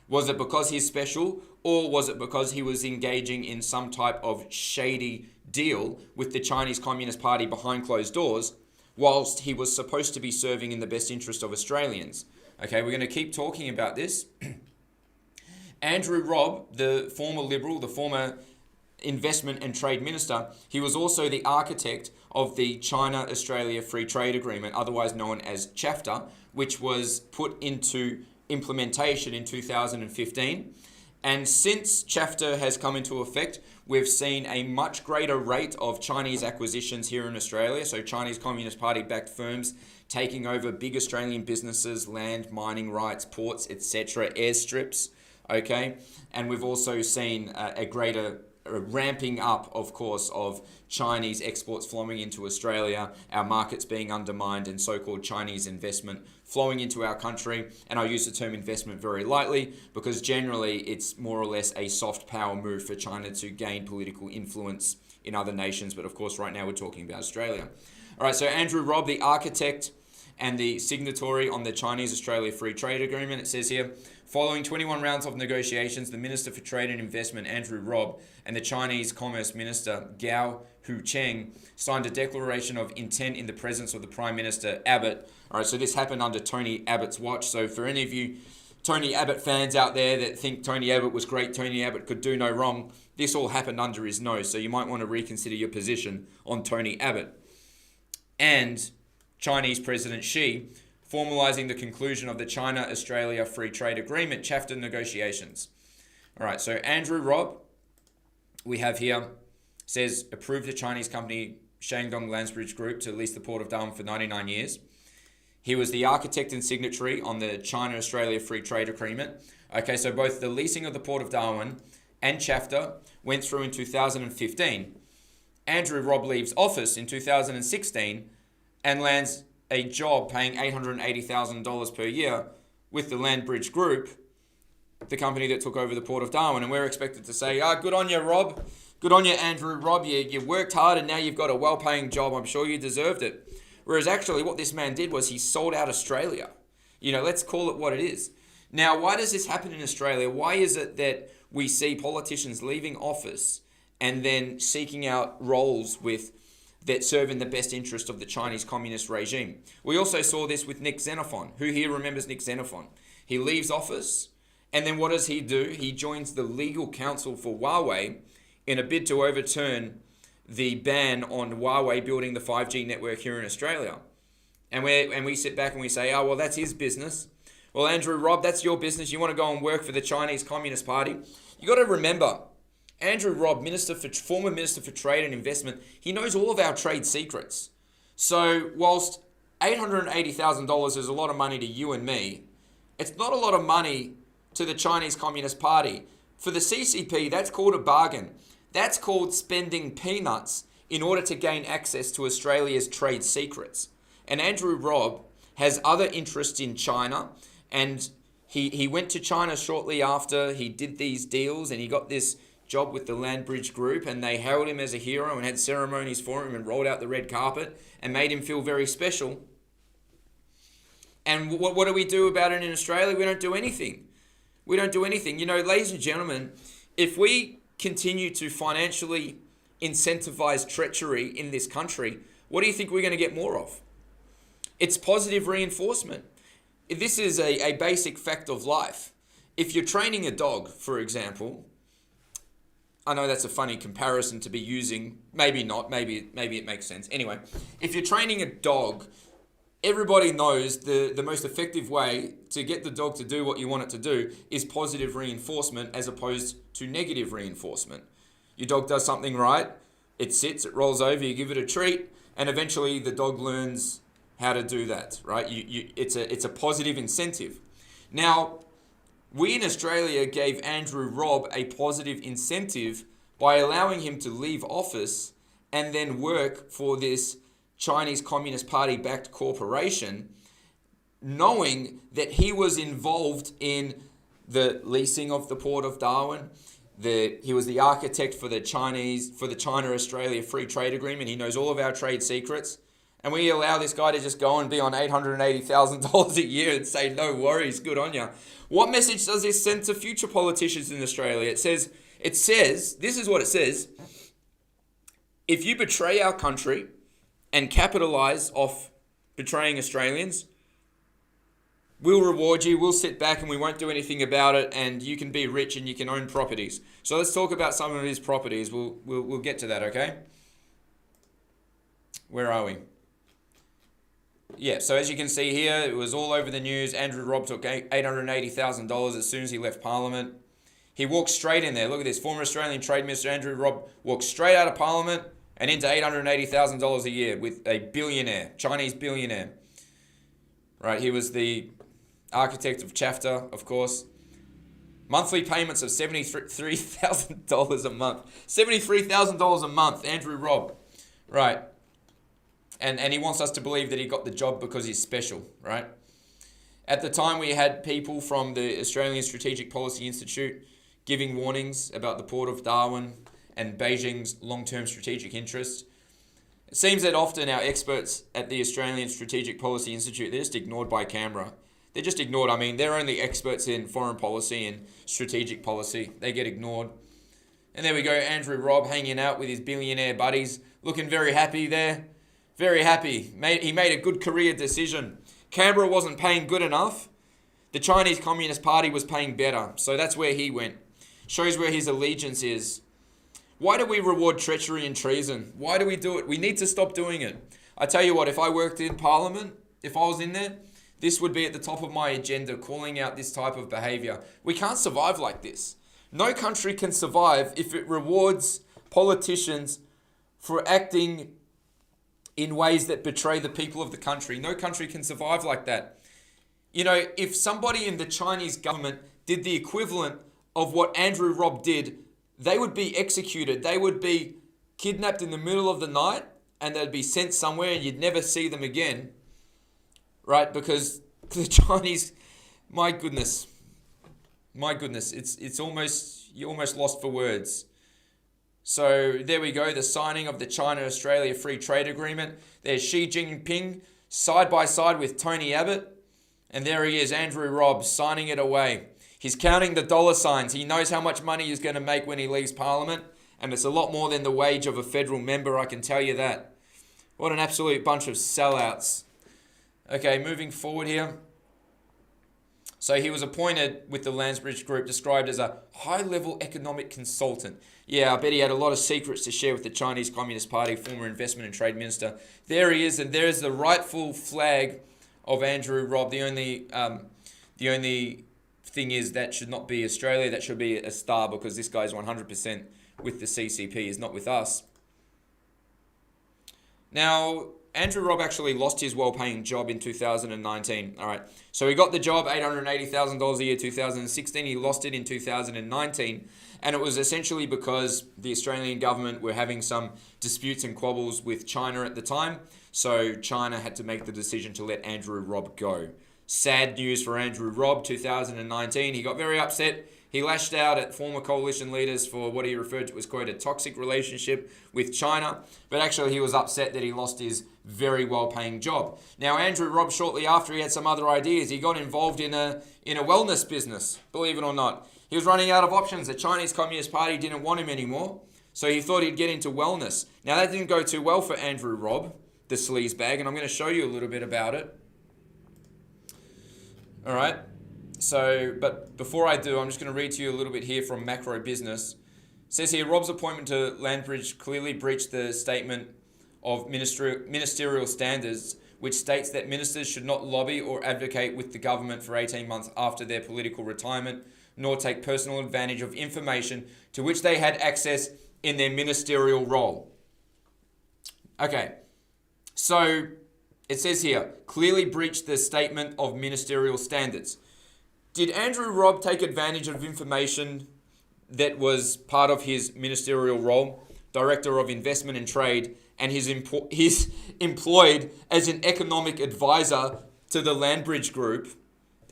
Was it because he's special, or was it because he was engaging in some type of shady deal with the Chinese Communist Party behind closed doors, whilst he was supposed to be serving in the best interest of Australians? Okay, we're going to keep talking about this. Andrew Robb, the former Liberal, the former Investment and Trade Minister, he was also the architect of the China-Australia Free Trade Agreement, otherwise known as Chapter, which was put into implementation in 2015. And since Chapter has come into effect, we've seen a much greater rate of Chinese acquisitions here in Australia. So Chinese Communist Party-backed firms taking over big Australian businesses, land, mining rights, ports, etc., airstrips. Okay, and we've also seen a greater ramping up, of course, of Chinese exports flowing into Australia, our markets being undermined, and so-called Chinese investment flowing into our country. And I use the term investment very lightly because generally it's more or less a soft power move for China to gain political influence in other nations. But of course, right now we're talking about Australia. All right, so Andrew Robb, the architect and the signatory on the Chinese-Australia Free Trade Agreement, it says here, following 21 rounds of negotiations, the Minister for Trade and Investment, Andrew Robb, and the Chinese Commerce Minister, Gao Hucheng, signed a declaration of intent in the presence of the Prime Minister, Abbott. All right, so this happened under Tony Abbott's watch. So for any of you Tony Abbott fans out there that think Tony Abbott was great, Tony Abbott could do no wrong, this all happened under his nose. So you might want to reconsider your position on Tony Abbott. And Chinese President Xi, formalising the conclusion of the China-Australia Free Trade Agreement, chapter negotiations. All right, so Andrew Robb, we have here, says, approved the Chinese company Shandong Landsbridge Group to lease the Port of Darwin for 99 years. He was the architect and signatory on the China-Australia Free Trade Agreement. Okay, so both the leasing of the Port of Darwin and chapter went through in 2015. Andrew Robb leaves office in 2016 and lands a job paying $880,000 per year with the Landbridge Group, the company that took over the Port of Darwin. And we're expected to say, good on you, Rob. Good on you, Andrew Robb. You worked hard and now you've got a well-paying job. I'm sure you deserved it. Whereas actually what this man did was he sold out Australia. Let's call it what it is. Now, why does this happen in Australia? Why is it that we see politicians leaving office and then seeking out roles that serve in the best interest of the Chinese communist regime? We also saw this with Nick Xenophon. Who here remembers Nick Xenophon? He leaves office, and then what does he do? He joins the legal counsel for Huawei in a bid to overturn the ban on Huawei building the 5G network here in Australia. And we sit back and we say, well, that's his business. Well, Andrew Robb, that's your business. You want to go and work for the Chinese Communist Party? You got to remember, Andrew Robb, former Minister for Trade and Investment, he knows all of our trade secrets. So whilst $880,000 is a lot of money to you and me, it's not a lot of money to the Chinese Communist Party. For the CCP, that's called a bargain. That's called spending peanuts in order to gain access to Australia's trade secrets. And Andrew Robb has other interests in China, and he went to China shortly after he did these deals, and he got this job with the Land Bridge Group, and they hailed him as a hero and had ceremonies for him and rolled out the red carpet and made him feel very special. And what do we do about it in Australia? We don't do anything. We don't do anything. You know, ladies and gentlemen, if we continue to financially incentivize treachery in this country, what do you think we're going to get more of? It's positive reinforcement. This is a basic fact of life. If you're training a dog, for example, I know that's a funny comparison to be using. Maybe not. Maybe it makes sense. Anyway, if you're training a dog, everybody knows the most effective way to get the dog to do what you want it to do is positive reinforcement as opposed to negative reinforcement. Your dog does something right, it sits, it rolls over, you give it a treat, and eventually the dog learns how to do that, right? It's a positive incentive. Now, we in Australia gave Andrew Robb a positive incentive by allowing him to leave office and then work for this Chinese Communist Party-backed corporation, knowing that he was involved in the leasing of the port of Darwin. He was the architect for the China-Australia Free Trade Agreement. He knows all of our trade secrets. And we allow this guy to just go and be on $880,000 a year and say, no worries, good on you. What message does this send to future politicians in Australia? It says, this is what it says: if you betray our country and capitalise off betraying Australians, we'll reward you, we'll sit back and we won't do anything about it, and you can be rich and you can own properties. So let's talk about some of his properties. We'll get to that, okay? Where are we? Yeah, so as you can see here, it was all over the news. Andrew Robb took $880,000 as soon as he left Parliament. He walked straight in there. Look at this. Former Australian Trade Minister Andrew Robb walked straight out of Parliament and into $880,000 a year with a billionaire, Chinese billionaire. Right, he was the architect of Chapter, of course. Monthly payments of $73,000 a month. $73,000 a month, Andrew Robb. Right. And he wants us to believe that he got the job because he's special, right? At the time, we had people from the Australian Strategic Policy Institute giving warnings about the Port of Darwin and Beijing's long-term strategic interests. It seems that often our experts at the Australian Strategic Policy Institute, they're just ignored by Canberra. They're just ignored. I mean, they're only experts in foreign policy and strategic policy. They get ignored. And there we go, Andrew Robb hanging out with his billionaire buddies, looking very happy there. Very happy. He made a good career decision. Canberra wasn't paying good enough. The Chinese Communist Party was paying better. So that's where he went. Shows where his allegiance is. Why do we reward treachery and treason? Why do we do it? We need to stop doing it. I tell you what, if I worked in Parliament, if I was in there, this would be at the top of my agenda, calling out this type of behaviour. We can't survive like this. No country can survive if it rewards politicians for acting in ways that betray the people of the country. No country can survive like that. You know, if somebody in the Chinese government did the equivalent of what Andrew Robb did, they would be executed. They would be kidnapped in the middle of the night and they'd be sent somewhere and you'd never see them again. Right? Because the Chinese, my goodness, it's almost, you're almost lost for words. So there we go, the signing of the China-Australia Free Trade Agreement. There's Xi Jinping side by side with Tony Abbott. And there he is, Andrew Robb, signing it away. He's counting the dollar signs. He knows how much money he's going to make when he leaves Parliament. And it's a lot more than the wage of a federal member, I can tell you that. What an absolute bunch of sellouts. Okay, moving forward here. So he was appointed with the Landsbridge Group, described as a high-level economic consultant. Yeah, I bet he had a lot of secrets to share with the Chinese Communist Party, former investment and trade minister. There he is, and there is the rightful flag of Andrew Robb. The only thing is that should not be Australia. That should be a star, because this guy's 100% with the CCP. He's not with us. Now, Andrew Robb actually lost his well-paying job in 2019. All right, so he got the job, $880,000 a year, 2016. He lost it in 2019, and it was essentially because the Australian government were having some disputes and quabbles with China at the time. So China had to make the decision to let Andrew Robb go. Sad news for Andrew Robb, 2019. He got very upset. He lashed out at former coalition leaders for what he referred to as, quote, a toxic relationship with China. But actually he was upset that he lost his very well-paying job. Now, Andrew Robb, shortly after, he had some other ideas. He got involved in a wellness business, believe it or not. He was running out of options. The Chinese Communist Party didn't want him anymore. So he thought he'd get into wellness. Now, that didn't go too well for Andrew Robb, the sleaze bag, and I'm going to show you a little bit about it. All right. So, but before I do, I'm just going to read to you a little bit here from Macro Business. It says here, Robb's appointment to Landbridge clearly breached the statement of ministerial standards, which states that ministers should not lobby or advocate with the government for 18 months after their political retirement, nor take personal advantage of information to which they had access in their ministerial role. Okay, so it says here, clearly breached the statement of ministerial standards. Did Andrew Robb take advantage of information that was part of his ministerial role, Director of Investment and Trade, and he's employed as an economic advisor to the Landbridge Group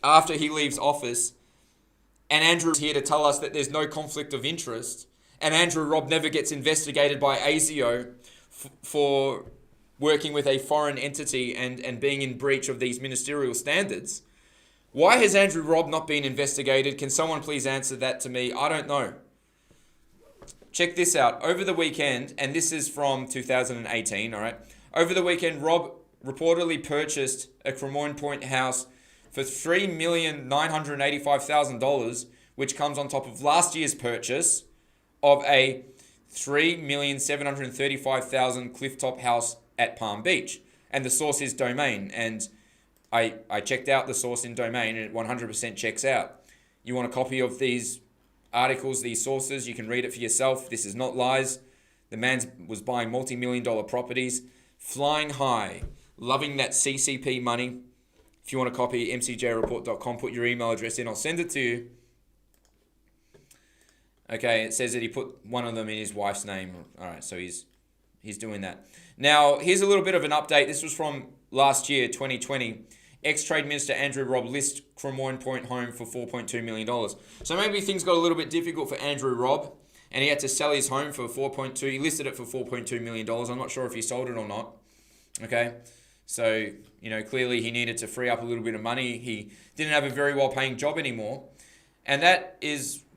after he leaves office? And Andrew's here to tell us that there's no conflict of interest, and Andrew Robb never gets investigated by ASIO for working with a foreign entity and being in breach of these ministerial standards. Why has Andrew Robb not been investigated? Can someone please answer that to me? I don't know. Check this out. Over the weekend, and this is from 2018, all right? Over the weekend, Robb reportedly purchased a Cremorne Point house for $3,985,000, which comes on top of last year's purchase of a $3,735,000 clifftop house at Palm Beach. And the source is Domain, and I checked out the source in Domain, and it 100% checks out. You want a copy of these articles, these sources, you can read it for yourself. This is not lies. The man was buying multi-million-dollar properties, flying high, loving that CCP money. If you want a copy, mcjreport.com, put your email address in, I'll send it to you. Okay, it says that he put one of them in his wife's name. All right, so he's doing that. Now, here's a little bit of an update. This was from last year, 2020. Ex-Trade Minister Andrew Robb lists Cremorne Point home for $4.2 million. So maybe things got a little bit difficult for Andrew Robb, and he had to sell his home for $4.2. He listed it for $4.2 million. I'm not sure if he sold it or not. Okay, so clearly he needed to free up a little bit of money. He didn't have a very well-paying job anymore, and that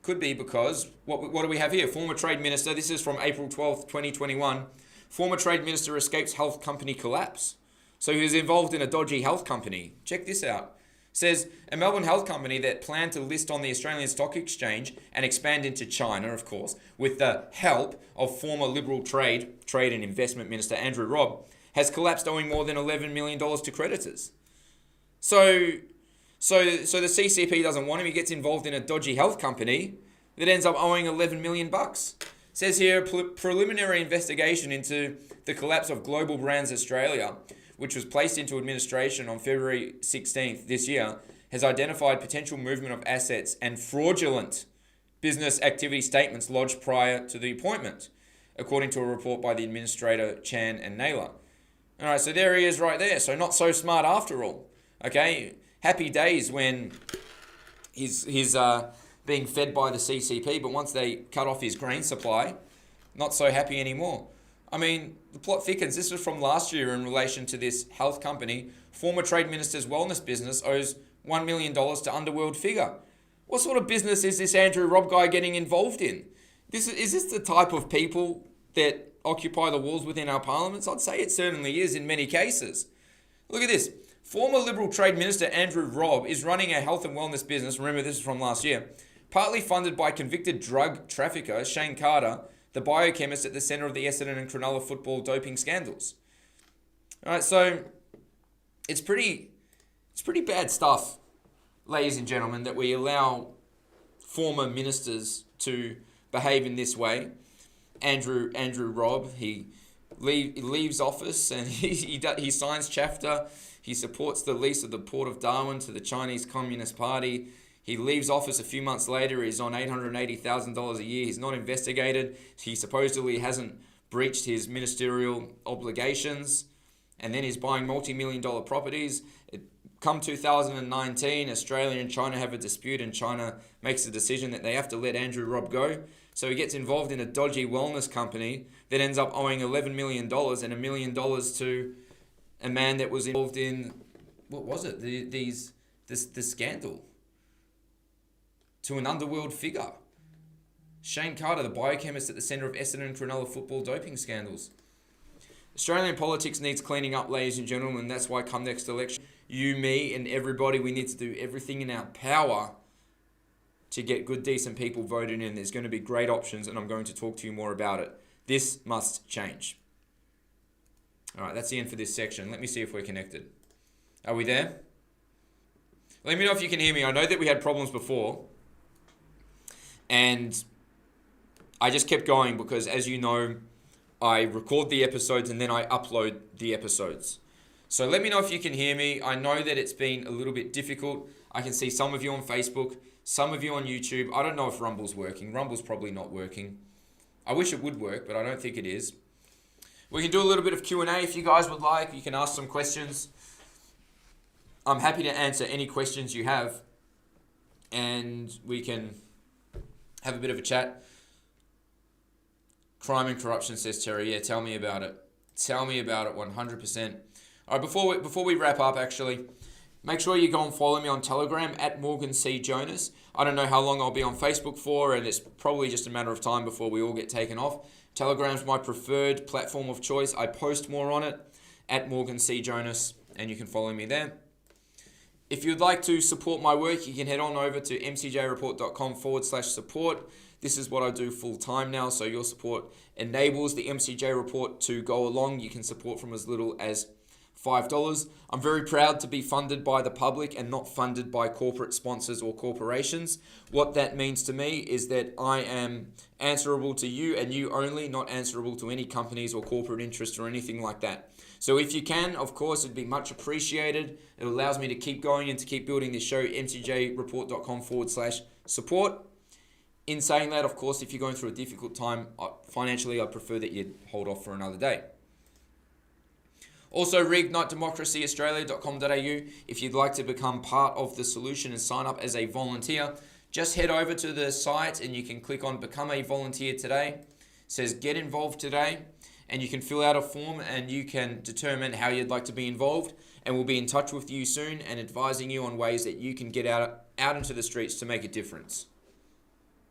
could be because what do we have here? Former Trade Minister. This is from April 12th, 2021. Former Trade Minister escapes health company collapse. So he was involved in a dodgy health company. Check this out. It says, a Melbourne health company that planned to list on the Australian Stock Exchange and expand into China, of course, with the help of former Liberal Trade and Investment Minister Andrew Robb, has collapsed, owing more than $11 million to creditors. So the CCP doesn't want him. He gets involved in a dodgy health company that ends up owing $11 million. It says here, preliminary investigation into the collapse of Global Brands Australia, which was placed into administration on February 16th this year, has identified potential movement of assets and fraudulent business activity statements lodged prior to the appointment, according to a report by the administrator Chan and Naylor. All right, so there he is right there. So not so smart after all. Okay, happy days when he's being fed by the CCP, but once they cut off his grain supply, not so happy anymore. I mean, the plot thickens. This was from last year in relation to this health company. Former Trade Minister's wellness business owes $1 million to underworld figure. What sort of business is this Andrew Robb guy getting involved in? Is this the type of people that occupy the walls within our parliaments? I'd say it certainly is in many cases. Look at this. Former Liberal Trade Minister Andrew Robb is running a health and wellness business. Remember, this is from last year. Partly funded by convicted drug trafficker Shane Carter, the biochemist at the centre of the Essendon and Cronulla football doping scandals. All right, so it's pretty bad stuff, ladies and gentlemen, that we allow former ministers to behave in this way. Andrew Robb, he leaves office and he signs chapter. He supports the lease of the port of Darwin to the Chinese Communist Party. He leaves office a few months later. He's on $880,000 a year. He's not investigated. He supposedly hasn't breached his ministerial obligations. and then he's buying multi-million-dollar properties. Come 2019, Australia and China have a dispute, and China makes a decision that they have to let Andrew Robb go. So he gets involved in a dodgy wellness company that ends up owing $11 million and $1 million to a man that was involved in, what was it? This scandal. To an underworld figure. Shane Carter, the biochemist at the centre of Essendon and Cronulla football doping scandals. Australian politics needs cleaning up, ladies and gentlemen, and that's why come next election, you, me, and everybody, we need to do everything in our power to get good, decent people voted in. There's going to be great options, and I'm going to talk to you more about it. This must change. All right, that's the end for this section. Let me see if we're connected. Are we there? Let me know if you can hear me. I know that we had problems before, and I just kept going because, as you know, I record the episodes and then I upload the episodes. So let me know if you can hear me. I know that it's been a little bit difficult. I can see some of you on Facebook, some of you on YouTube. I don't know if Rumble's working. Rumble's probably not working. I wish it would work, but I don't think it is. We can do a little bit of Q&A if you guys would like. You can ask some questions. I'm happy to answer any questions you have, and we can have a bit of a chat. Crime and corruption, says Terry. Yeah, tell me about it. Tell me about it, 100%. All right, before we wrap up, actually, make sure you go and follow me on Telegram at Morgan C. Jonas. I don't know how long I'll be on Facebook for, and it's probably just a matter of time before we all get taken off. Telegram's my preferred platform of choice. I post more on it at Morgan C. Jonas, and you can follow me there. If you'd like to support my work, you can head on over to mcjreport.com/support. This is what I do full time now, so your support enables the MCJ Report to go along. You can support from as little as $5. I'm very proud to be funded by the public and not funded by corporate sponsors or corporations. What that means to me is that I am answerable to you and you only, not answerable to any companies or corporate interests or anything like that. So if you can, of course, it'd be much appreciated. It allows me to keep going and to keep building this show, mcjreport.com/support. In saying that, of course, if you're going through a difficult time financially, I prefer that you hold off for another day. Also, reignitedemocracyaustralia.com.au. If you'd like to become part of the solution and sign up as a volunteer, just head over to the site and you can click on Become a Volunteer Today. It says Get Involved Today, and you can fill out a form and you can determine how you'd like to be involved, and we'll be in touch with you soon and advising you on ways that you can get out into the streets to make a difference.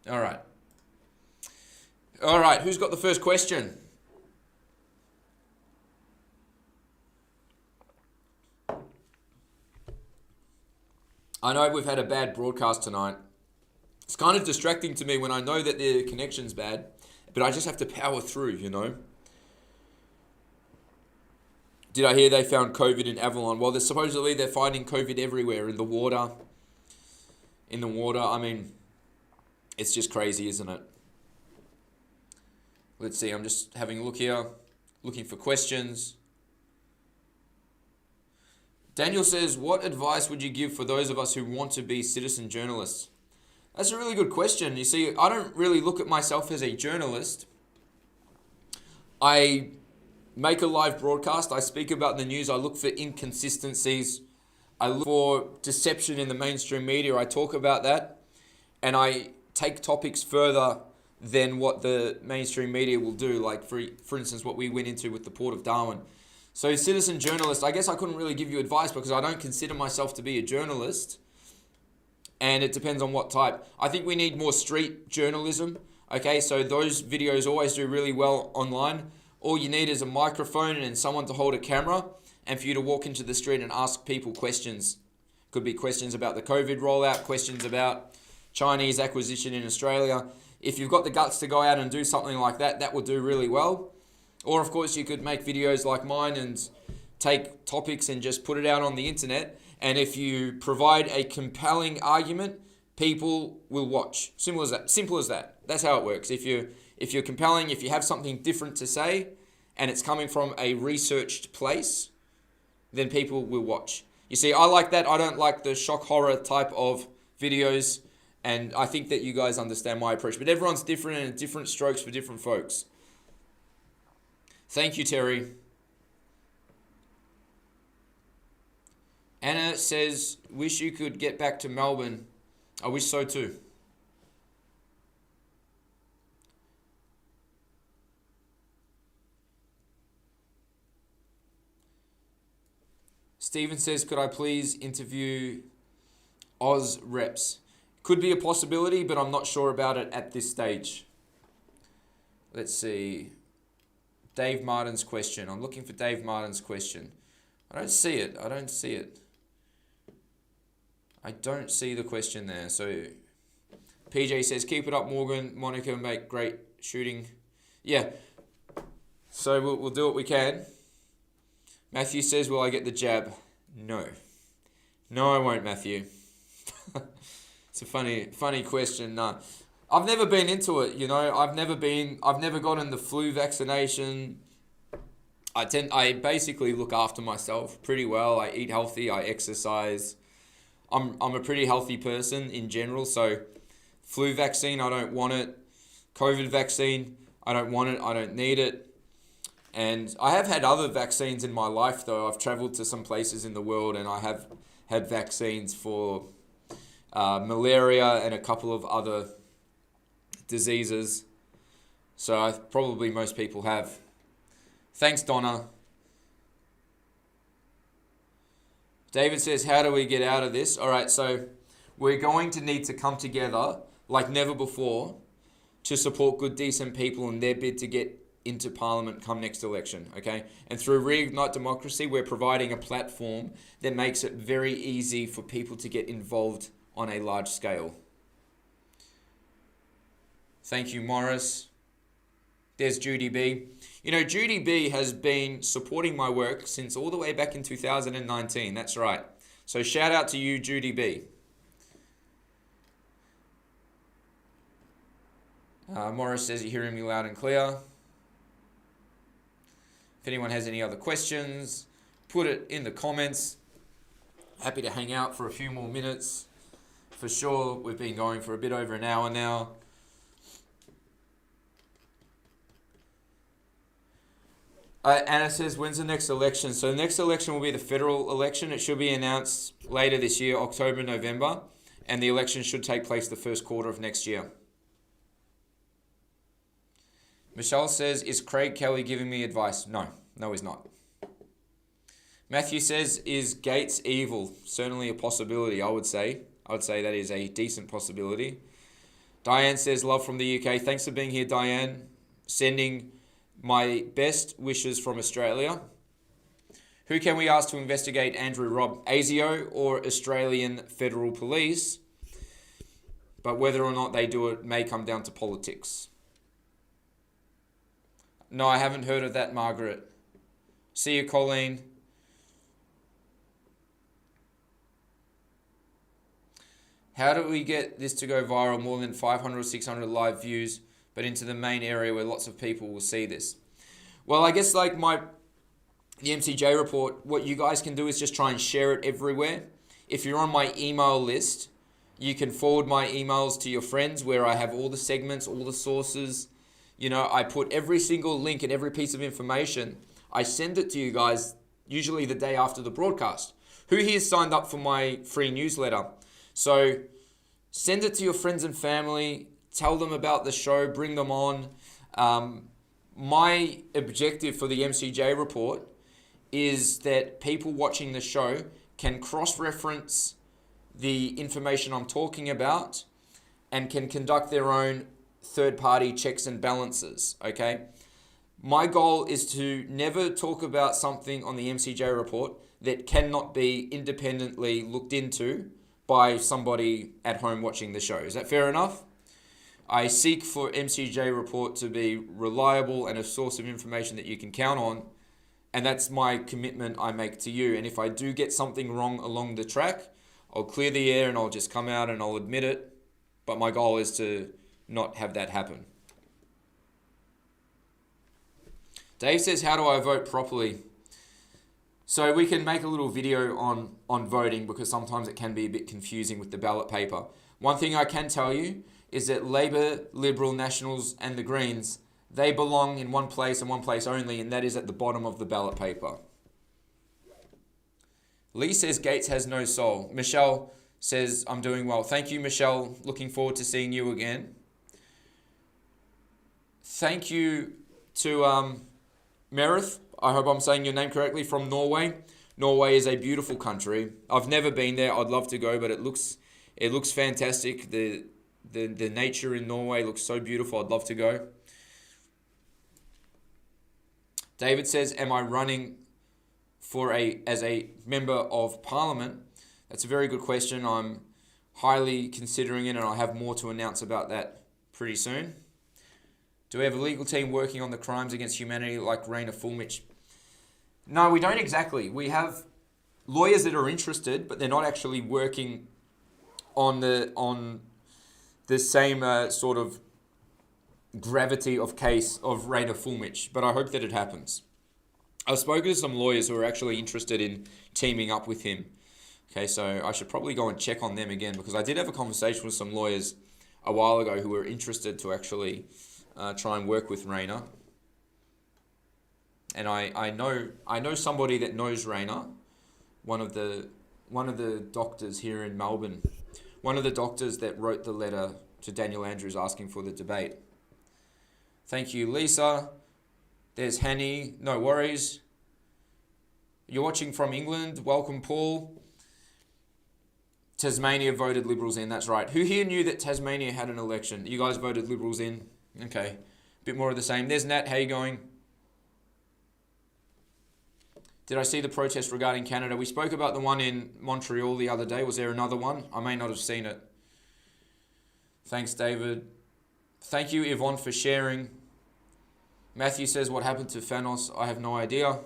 All right, who's got the first question? I know we've had a bad broadcast tonight. It's kind of distracting to me when I know that the connection's bad, but I just have to power through, you know. Did I hear they found COVID in Avalon? Well, supposedly they're finding COVID everywhere, in the water. I mean, it's just crazy, isn't it? Let's see, I'm just having a look here, looking for questions. Daniel says, what advice would you give for those of us who want to be citizen journalists? That's a really good question. You see, I don't really look at myself as a journalist. I make a live broadcast. I speak about the news. I look for inconsistencies. I look for deception in the mainstream media. I talk about that. And I take topics further than what the mainstream media will do. Like, for instance, what we went into with the Port of Darwin. So citizen journalist, I guess I couldn't really give you advice because I don't consider myself to be a journalist. And it depends on what type. I think we need more street journalism. Okay, so those videos always do really well online. All you need is a microphone and someone to hold a camera and for you to walk into the street and ask people questions. Could be questions about the COVID rollout, questions about Chinese acquisition in Australia. If you've got the guts to go out and do something like that, that will do really well. Or of course you could make videos like mine and take topics and just put it out on the internet. And if you provide a compelling argument, people will watch. Simple as that. That's how it works. If you're compelling, if you have something different to say and it's coming from a researched place, then people will watch. You see, I like that. I don't like the shock horror type of videos. And I think that you guys understand my approach. But everyone's different and different strokes for different folks. Thank you, Terry. Anna says, wish you could get back to Melbourne. I wish so too. Stephen says, could I please interview Oz reps? Could be a possibility, but I'm not sure about it at this stage. Let's see. Dave Martin's question. I'm looking for Dave Martin's question. I don't see it. I don't see the question there. So PJ says, keep it up, Morgan. Monica, make great shooting. Yeah. So we'll do what we can. Matthew says, will I get the jab? No. No, I won't, Matthew. It's a funny question. No. I've never been into it, you know. I've never gotten the flu vaccination. I basically look after myself pretty well. I eat healthy, I exercise. I'm a pretty healthy person in general, so flu vaccine, I don't want it. COVID vaccine, I don't want it, I don't need it. And I have had other vaccines in my life though. I've traveled to some places in the world and I have had vaccines for malaria and a couple of other diseases. So probably most people have. Thanks, Donna. David says, how do we get out of this? All right, so we're going to need to come together like never before to support good, decent people in their bid to get into Parliament come next election, okay? And through Reignite Democracy, we're providing a platform that makes it very easy for people to get involved on a large scale. Thank you, Morris. There's Judy B. You know, Judy B has been supporting my work since all the way back in 2019. That's right. So shout out to you, Judy B. Morris says you're hearing me loud and clear. If anyone has any other questions, put it in the comments. Happy to hang out for a few more minutes. For sure, we've been going for a bit over an hour now. Anna says, when's the next election? So the next election will be the federal election. It should be announced later this year, October, November. And the election should take place the first quarter of next year. Michelle says, is Craig Kelly giving me advice? No, he's not. Matthew says, is Gates evil? Certainly a possibility, I would say. I would say that is a decent possibility. Diane says, love from the UK. Thanks for being here, Diane. Sending my best wishes from Australia. Who can we ask to investigate Andrew Robb? ASIO or Australian Federal Police? But whether or not they do it may come down to politics. No, I haven't heard of that, Margaret. See you, Colleen. How do we get this to go viral, more than 500 or 600 live views, but into the main area where lots of people will see this? Well, I guess like the MCJ report, what you guys can do is just try and share it everywhere. If you're on my email list, you can forward my emails to your friends where I have all the segments, all the sources. You know, I put every single link and every piece of information. I send it to you guys, usually the day after the broadcast. Who here signed up for my free newsletter? So send it to your friends and family. Tell them about the show. Bring them on. My objective for the MCJ report is that people watching the show can cross-reference the information I'm talking about and can conduct their own third-party checks and balances, okay? My goal is to never talk about something on the MCJ report that cannot be independently looked into by somebody at home watching the show. Is that fair enough? I seek for MCJ report to be reliable and a source of information that you can count on, and that's my commitment I make to you. And if I do get something wrong along the track, I'll clear the air and I'll just come out and I'll admit it. But my goal is to not have that happen. Dave says, how do I vote properly? So we can make a little video on voting because sometimes it can be a bit confusing with the ballot paper. One thing I can tell you is that Labor, Liberal, Nationals and the Greens, they belong in one place and one place only, and that is at the bottom of the ballot paper. Lee says Gates has no soul. Michelle says, I'm doing well. Thank you, Michelle. Looking forward to seeing you again. Thank you to Merith. I hope I'm saying your name correctly, from Norway. Norway is a beautiful country. I've never been there. I'd love to go, but it looks fantastic. The nature in Norway looks so beautiful. I'd love to go. David says, am I running as a member of parliament? That's a very good question. I'm highly considering it, and I'll have more to announce about that pretty soon. Do we have a legal team working on the crimes against humanity like Rainer Fulmich? No, we don't exactly. We have lawyers that are interested, but they're not actually working on the same sort of gravity of case of Rainer Fulmich, but I hope that it happens. I've spoken to some lawyers who are actually interested in teaming up with him. Okay, so I should probably go and check on them again, because I did have a conversation with some lawyers a while ago who were interested to actually try and work with Rainer. And I know somebody that knows Rainer, one of the doctors here in Melbourne, one of the doctors that wrote the letter to Daniel Andrews asking for the debate. Thank you, Lisa. There's Hanny. No worries. You're watching from England. Welcome, Paul. Tasmania voted Liberals in. That's right. Who here knew that Tasmania had an election? You guys voted Liberals in. Okay. Bit more of the same. There's Nat. How you going? Did I see the protest regarding Canada? We spoke about the one in Montreal the other day. Was there another one? I may not have seen it. Thanks, David. Thank you, Yvonne, for sharing. Matthew says, what happened to Fanos? I have no idea.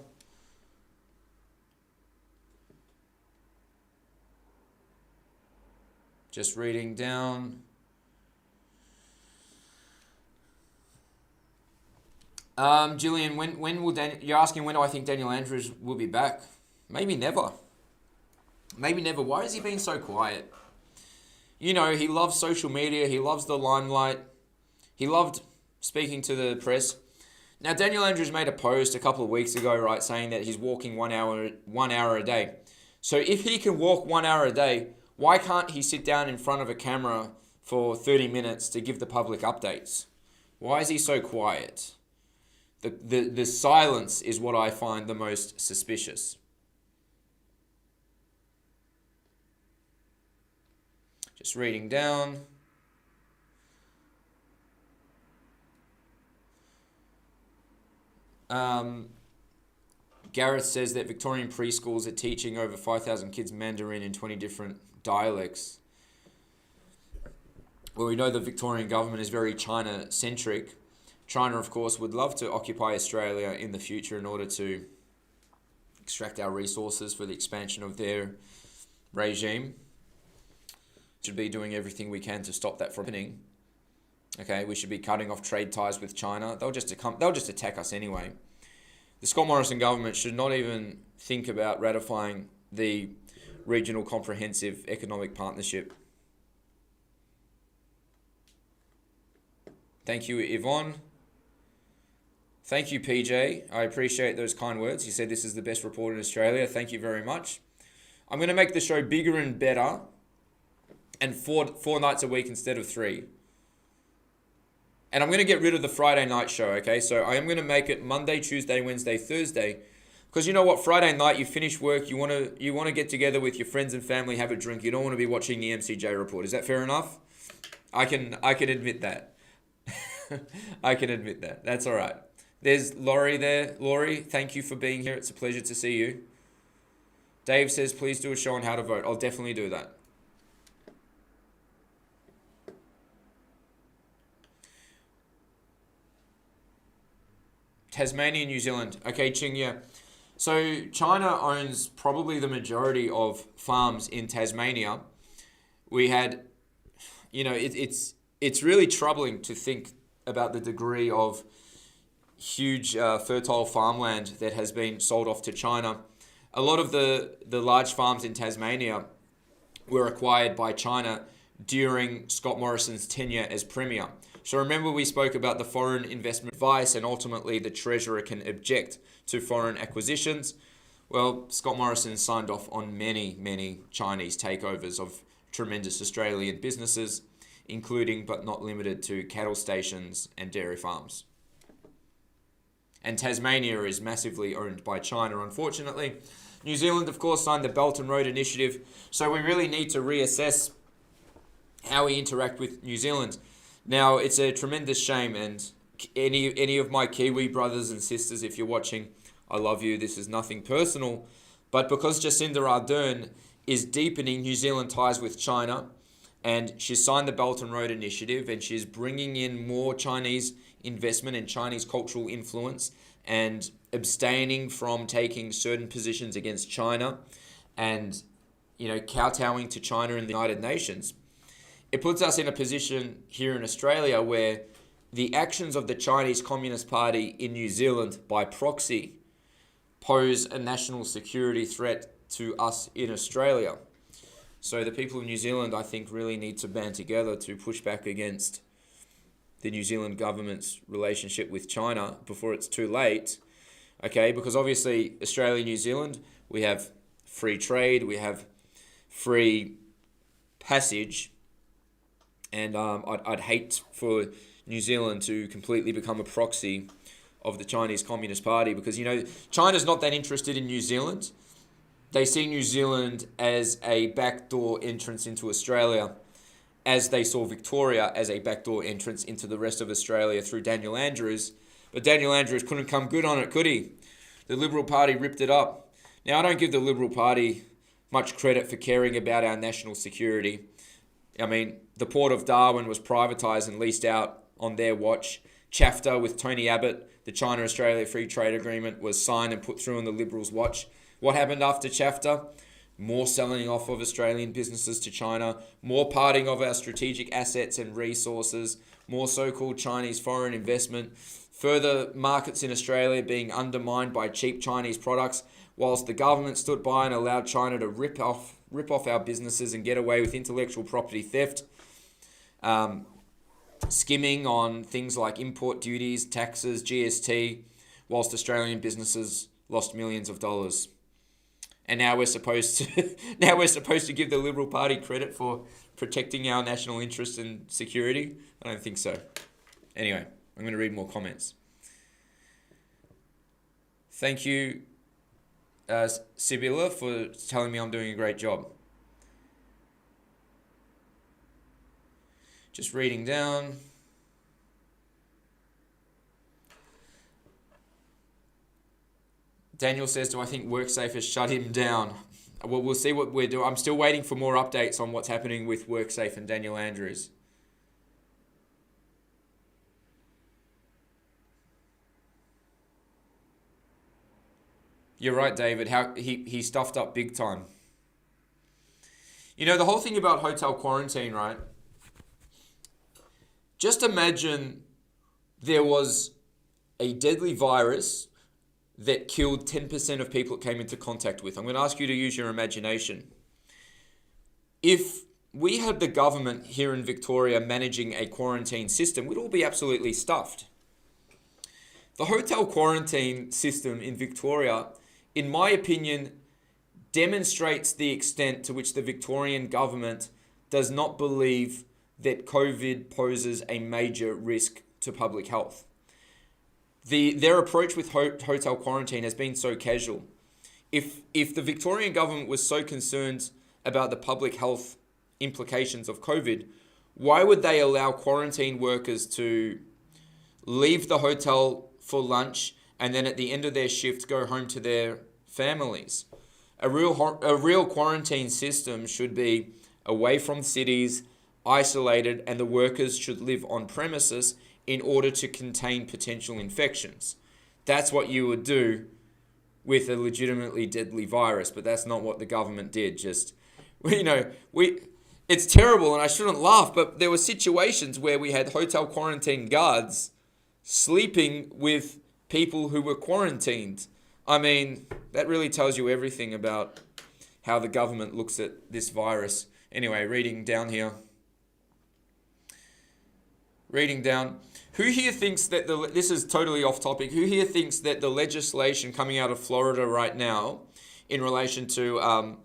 Just reading down. Gillian, when will you're asking when do I think Daniel Andrews will be back? Maybe never. Maybe never. Why is he being so quiet? You know, he loves social media. He loves the limelight. He loved speaking to the press. Now, Daniel Andrews made a post a couple of weeks ago, right, saying that he's walking 1 hour a day. So if he can walk 1 hour a day, why can't he sit down in front of a camera for 30 minutes to give the public updates? Why is he so quiet? The silence is what I find the most suspicious. Just reading down. Gareth says that Victorian preschools are teaching over 5,000 kids Mandarin in 20 different dialects. Well, we know the Victorian government is very China-centric. China, of course, would love to occupy Australia in the future in order to extract our resources for the expansion of their regime. Should be doing everything we can to stop that from happening. Okay, we should be cutting off trade ties with China. They'll just attack us anyway. The Scott Morrison government should not even think about ratifying the Regional Comprehensive Economic Partnership. Thank you, Yvonne. Thank you, PJ. I appreciate those kind words. You said this is the best report in Australia. Thank you very much. I'm going to make the show bigger and better, and four nights a week instead of 3. And I'm going to get rid of the Friday night show, okay? So I am going to make it Monday, Tuesday, Wednesday, Thursday. Because you know what? Friday night, you finish work, you want to get together with your friends and family, have a drink. You don't want to be watching the MCJ Report. Is that fair enough? I can admit that. I can admit that. That's all right. There's Laurie there. Laurie, thank you for being here. It's a pleasure to see you. Dave says, please do a show on how to vote. I'll definitely do that. Tasmania, New Zealand. Okay, Ching, yeah. So China owns probably the majority of farms in Tasmania. We had, you know, it's really troubling to think about the degree of huge fertile farmland that has been sold off to China. A lot of the large farms in Tasmania were acquired by China during Scott Morrison's tenure as Premier. So remember we spoke about the foreign investment advice, and ultimately the Treasurer can object to foreign acquisitions. Well, Scott Morrison signed off on many Chinese takeovers of tremendous Australian businesses, including but not limited to cattle stations and dairy farms. And Tasmania is massively owned by China, unfortunately. New Zealand, of course, signed the Belt and Road Initiative, so we really need to reassess how we interact with New Zealand. Now, it's a tremendous shame, and any of my Kiwi brothers and sisters, if you're watching, I love you. This is nothing personal. But because Jacinda Ardern is deepening New Zealand ties with China, and she's signed the Belt and Road Initiative, and she's bringing in more Chinese investment and Chinese cultural influence, and abstaining from taking certain positions against China, and kowtowing to China in the United Nations, it puts us in a position here in Australia where the actions of the Chinese Communist Party in New Zealand by proxy pose a national security threat to us in Australia. So the people of New Zealand, I think, really need to band together to push back against the New Zealand government's relationship with China before it's too late. Okay, because obviously Australia and New Zealand, we have free trade, we have free passage, and I'd hate for New Zealand to completely become a proxy of the Chinese Communist Party, because China's not that interested in New Zealand. They see New Zealand as a backdoor entrance into Australia, as they saw Victoria as a backdoor entrance into the rest of Australia through Daniel Andrews. But Daniel Andrews couldn't come good on it, could he? The Liberal Party ripped it up. Now, I don't give the Liberal Party much credit for caring about our national security. I mean, the port of Darwin was privatised and leased out on their watch. Chapter with Tony Abbott, the China-Australia Free Trade Agreement, was signed and put through on the Liberals' watch. What happened after Chapter? More selling off of Australian businesses to China, more parting of our strategic assets and resources, more so-called Chinese foreign investment, further markets in Australia being undermined by cheap Chinese products, whilst the government stood by and allowed China to rip off our businesses and get away with intellectual property theft, skimming on things like import duties, taxes, GST, whilst Australian businesses lost millions of dollars. And now we're supposed to give the Liberal Party credit for protecting our national interest and security? I don't think so. Anyway, I'm going to read more comments. Thank you, Cecilia, for telling me I'm doing a great job. Just reading down. Daniel says, do I think WorkSafe has shut him down? Well, we'll see what we're doing. I'm still waiting for more updates on what's happening with WorkSafe and Daniel Andrews. You're right, David. How he stuffed up big time. The whole thing about hotel quarantine, right? Just imagine there was a deadly virus that killed 10% of people it came into contact with. I'm going to ask you to use your imagination. If we had the government here in Victoria managing a quarantine system, we'd all be absolutely stuffed. The hotel quarantine system in Victoria, in my opinion, demonstrates the extent to which the Victorian government does not believe that COVID poses a major risk to public health. Their approach with hotel quarantine has been so casual. If the Victorian government was so concerned about the public health implications of COVID, why would they allow quarantine workers to leave the hotel for lunch and then at the end of their shift go home to their families? A real quarantine system should be away from cities, isolated, and the workers should live on premises in order to contain potential infections. That's what you would do with a legitimately deadly virus, but that's not what the government did. It's terrible and I shouldn't laugh, but there were situations where we had hotel quarantine guards sleeping with people who were quarantined. I mean, that really tells you everything about how the government looks at this virus. Anyway, reading down. Who here thinks that this is totally off topic. Who here thinks that the legislation coming out of Florida right now in relation to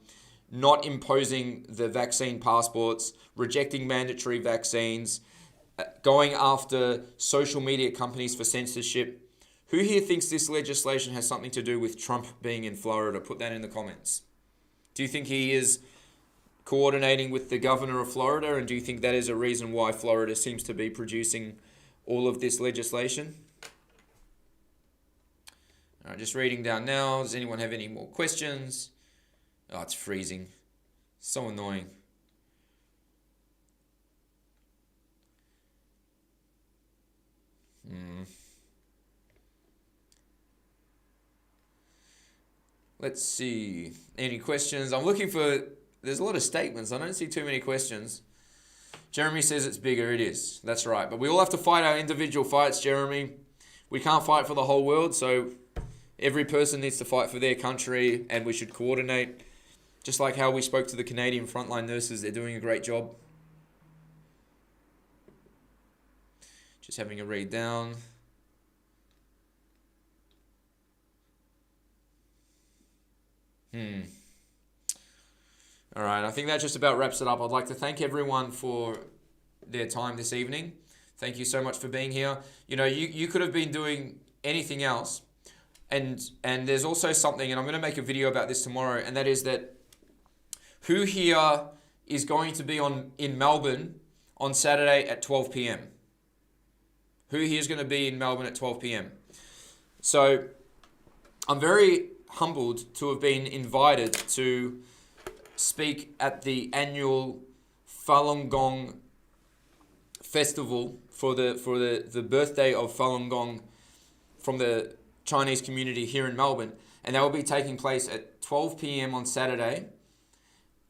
not imposing the vaccine passports, rejecting mandatory vaccines, going after social media companies for censorship. Who here thinks this legislation has something to do with Trump being in Florida? Put that in the comments. Do you think he is coordinating with the governor of Florida, and do you think that is a reason why Florida seems to be producing all of this legislation? All right, just reading down now. Does anyone have any more questions? Oh, it's freezing. So annoying. Let's see. Any questions? I'm looking for... There's a lot of statements. I don't see too many questions. Jeremy says it's bigger. It is. That's right. But we all have to fight our individual fights, Jeremy. We can't fight for the whole world, so every person needs to fight for their country, and we should coordinate. Just like how we spoke to the Canadian frontline nurses. They're doing a great job. Just having a read down. All right, I think that just about wraps it up. I'd like to thank everyone for their time this evening. Thank you so much for being here. You know, you could have been doing anything else. And there's also something, and I'm going to make a video about this tomorrow, and that is that who here is going to be in Melbourne on Saturday at 12 p.m.? Who here is going to be in Melbourne at 12 p.m.? So I'm very humbled to have been invited to speak at the annual Falun Gong festival for the birthday of Falun Gong from the Chinese community here in Melbourne, and that will be taking place at 12 p.m. on Saturday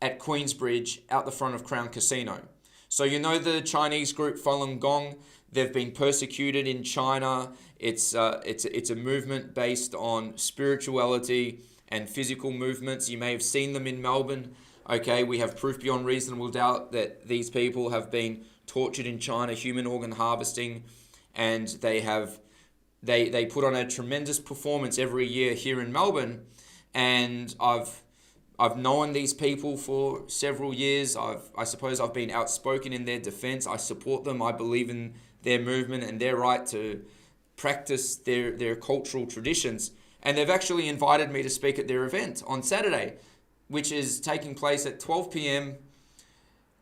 at Queensbridge out the front of Crown Casino. So you know the Chinese group Falun Gong, they've been persecuted in China. It's a movement based on spirituality and physical movements. You may have seen them in Melbourne. Okay, we have proof beyond reasonable doubt that these people have been tortured in China, human organ harvesting, and they put on a tremendous performance every year here in Melbourne. And I've known these people for several years. I suppose I've been outspoken in their defense. I support them. I believe in their movement and their right to practice their cultural traditions. And they've actually invited me to speak at their event on Saturday, which is taking place at 12 p.m.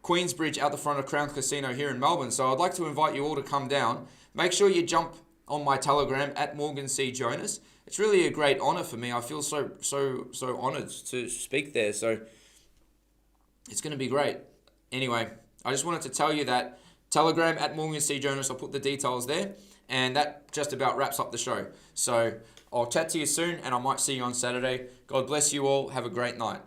Queensbridge out the front of Crown Casino here in Melbourne. So I'd like to invite you all to come down. Make sure you jump on my Telegram at Morgan C. Jonas. It's really a great honor for me. I feel so honored to speak there. So it's going to be great. Anyway, I just wanted to tell you that Telegram at Morgan C. Jonas. I'll put the details there. And that just about wraps up the show. So I'll chat to you soon, and I might see you on Saturday. God bless you all. Have a great night.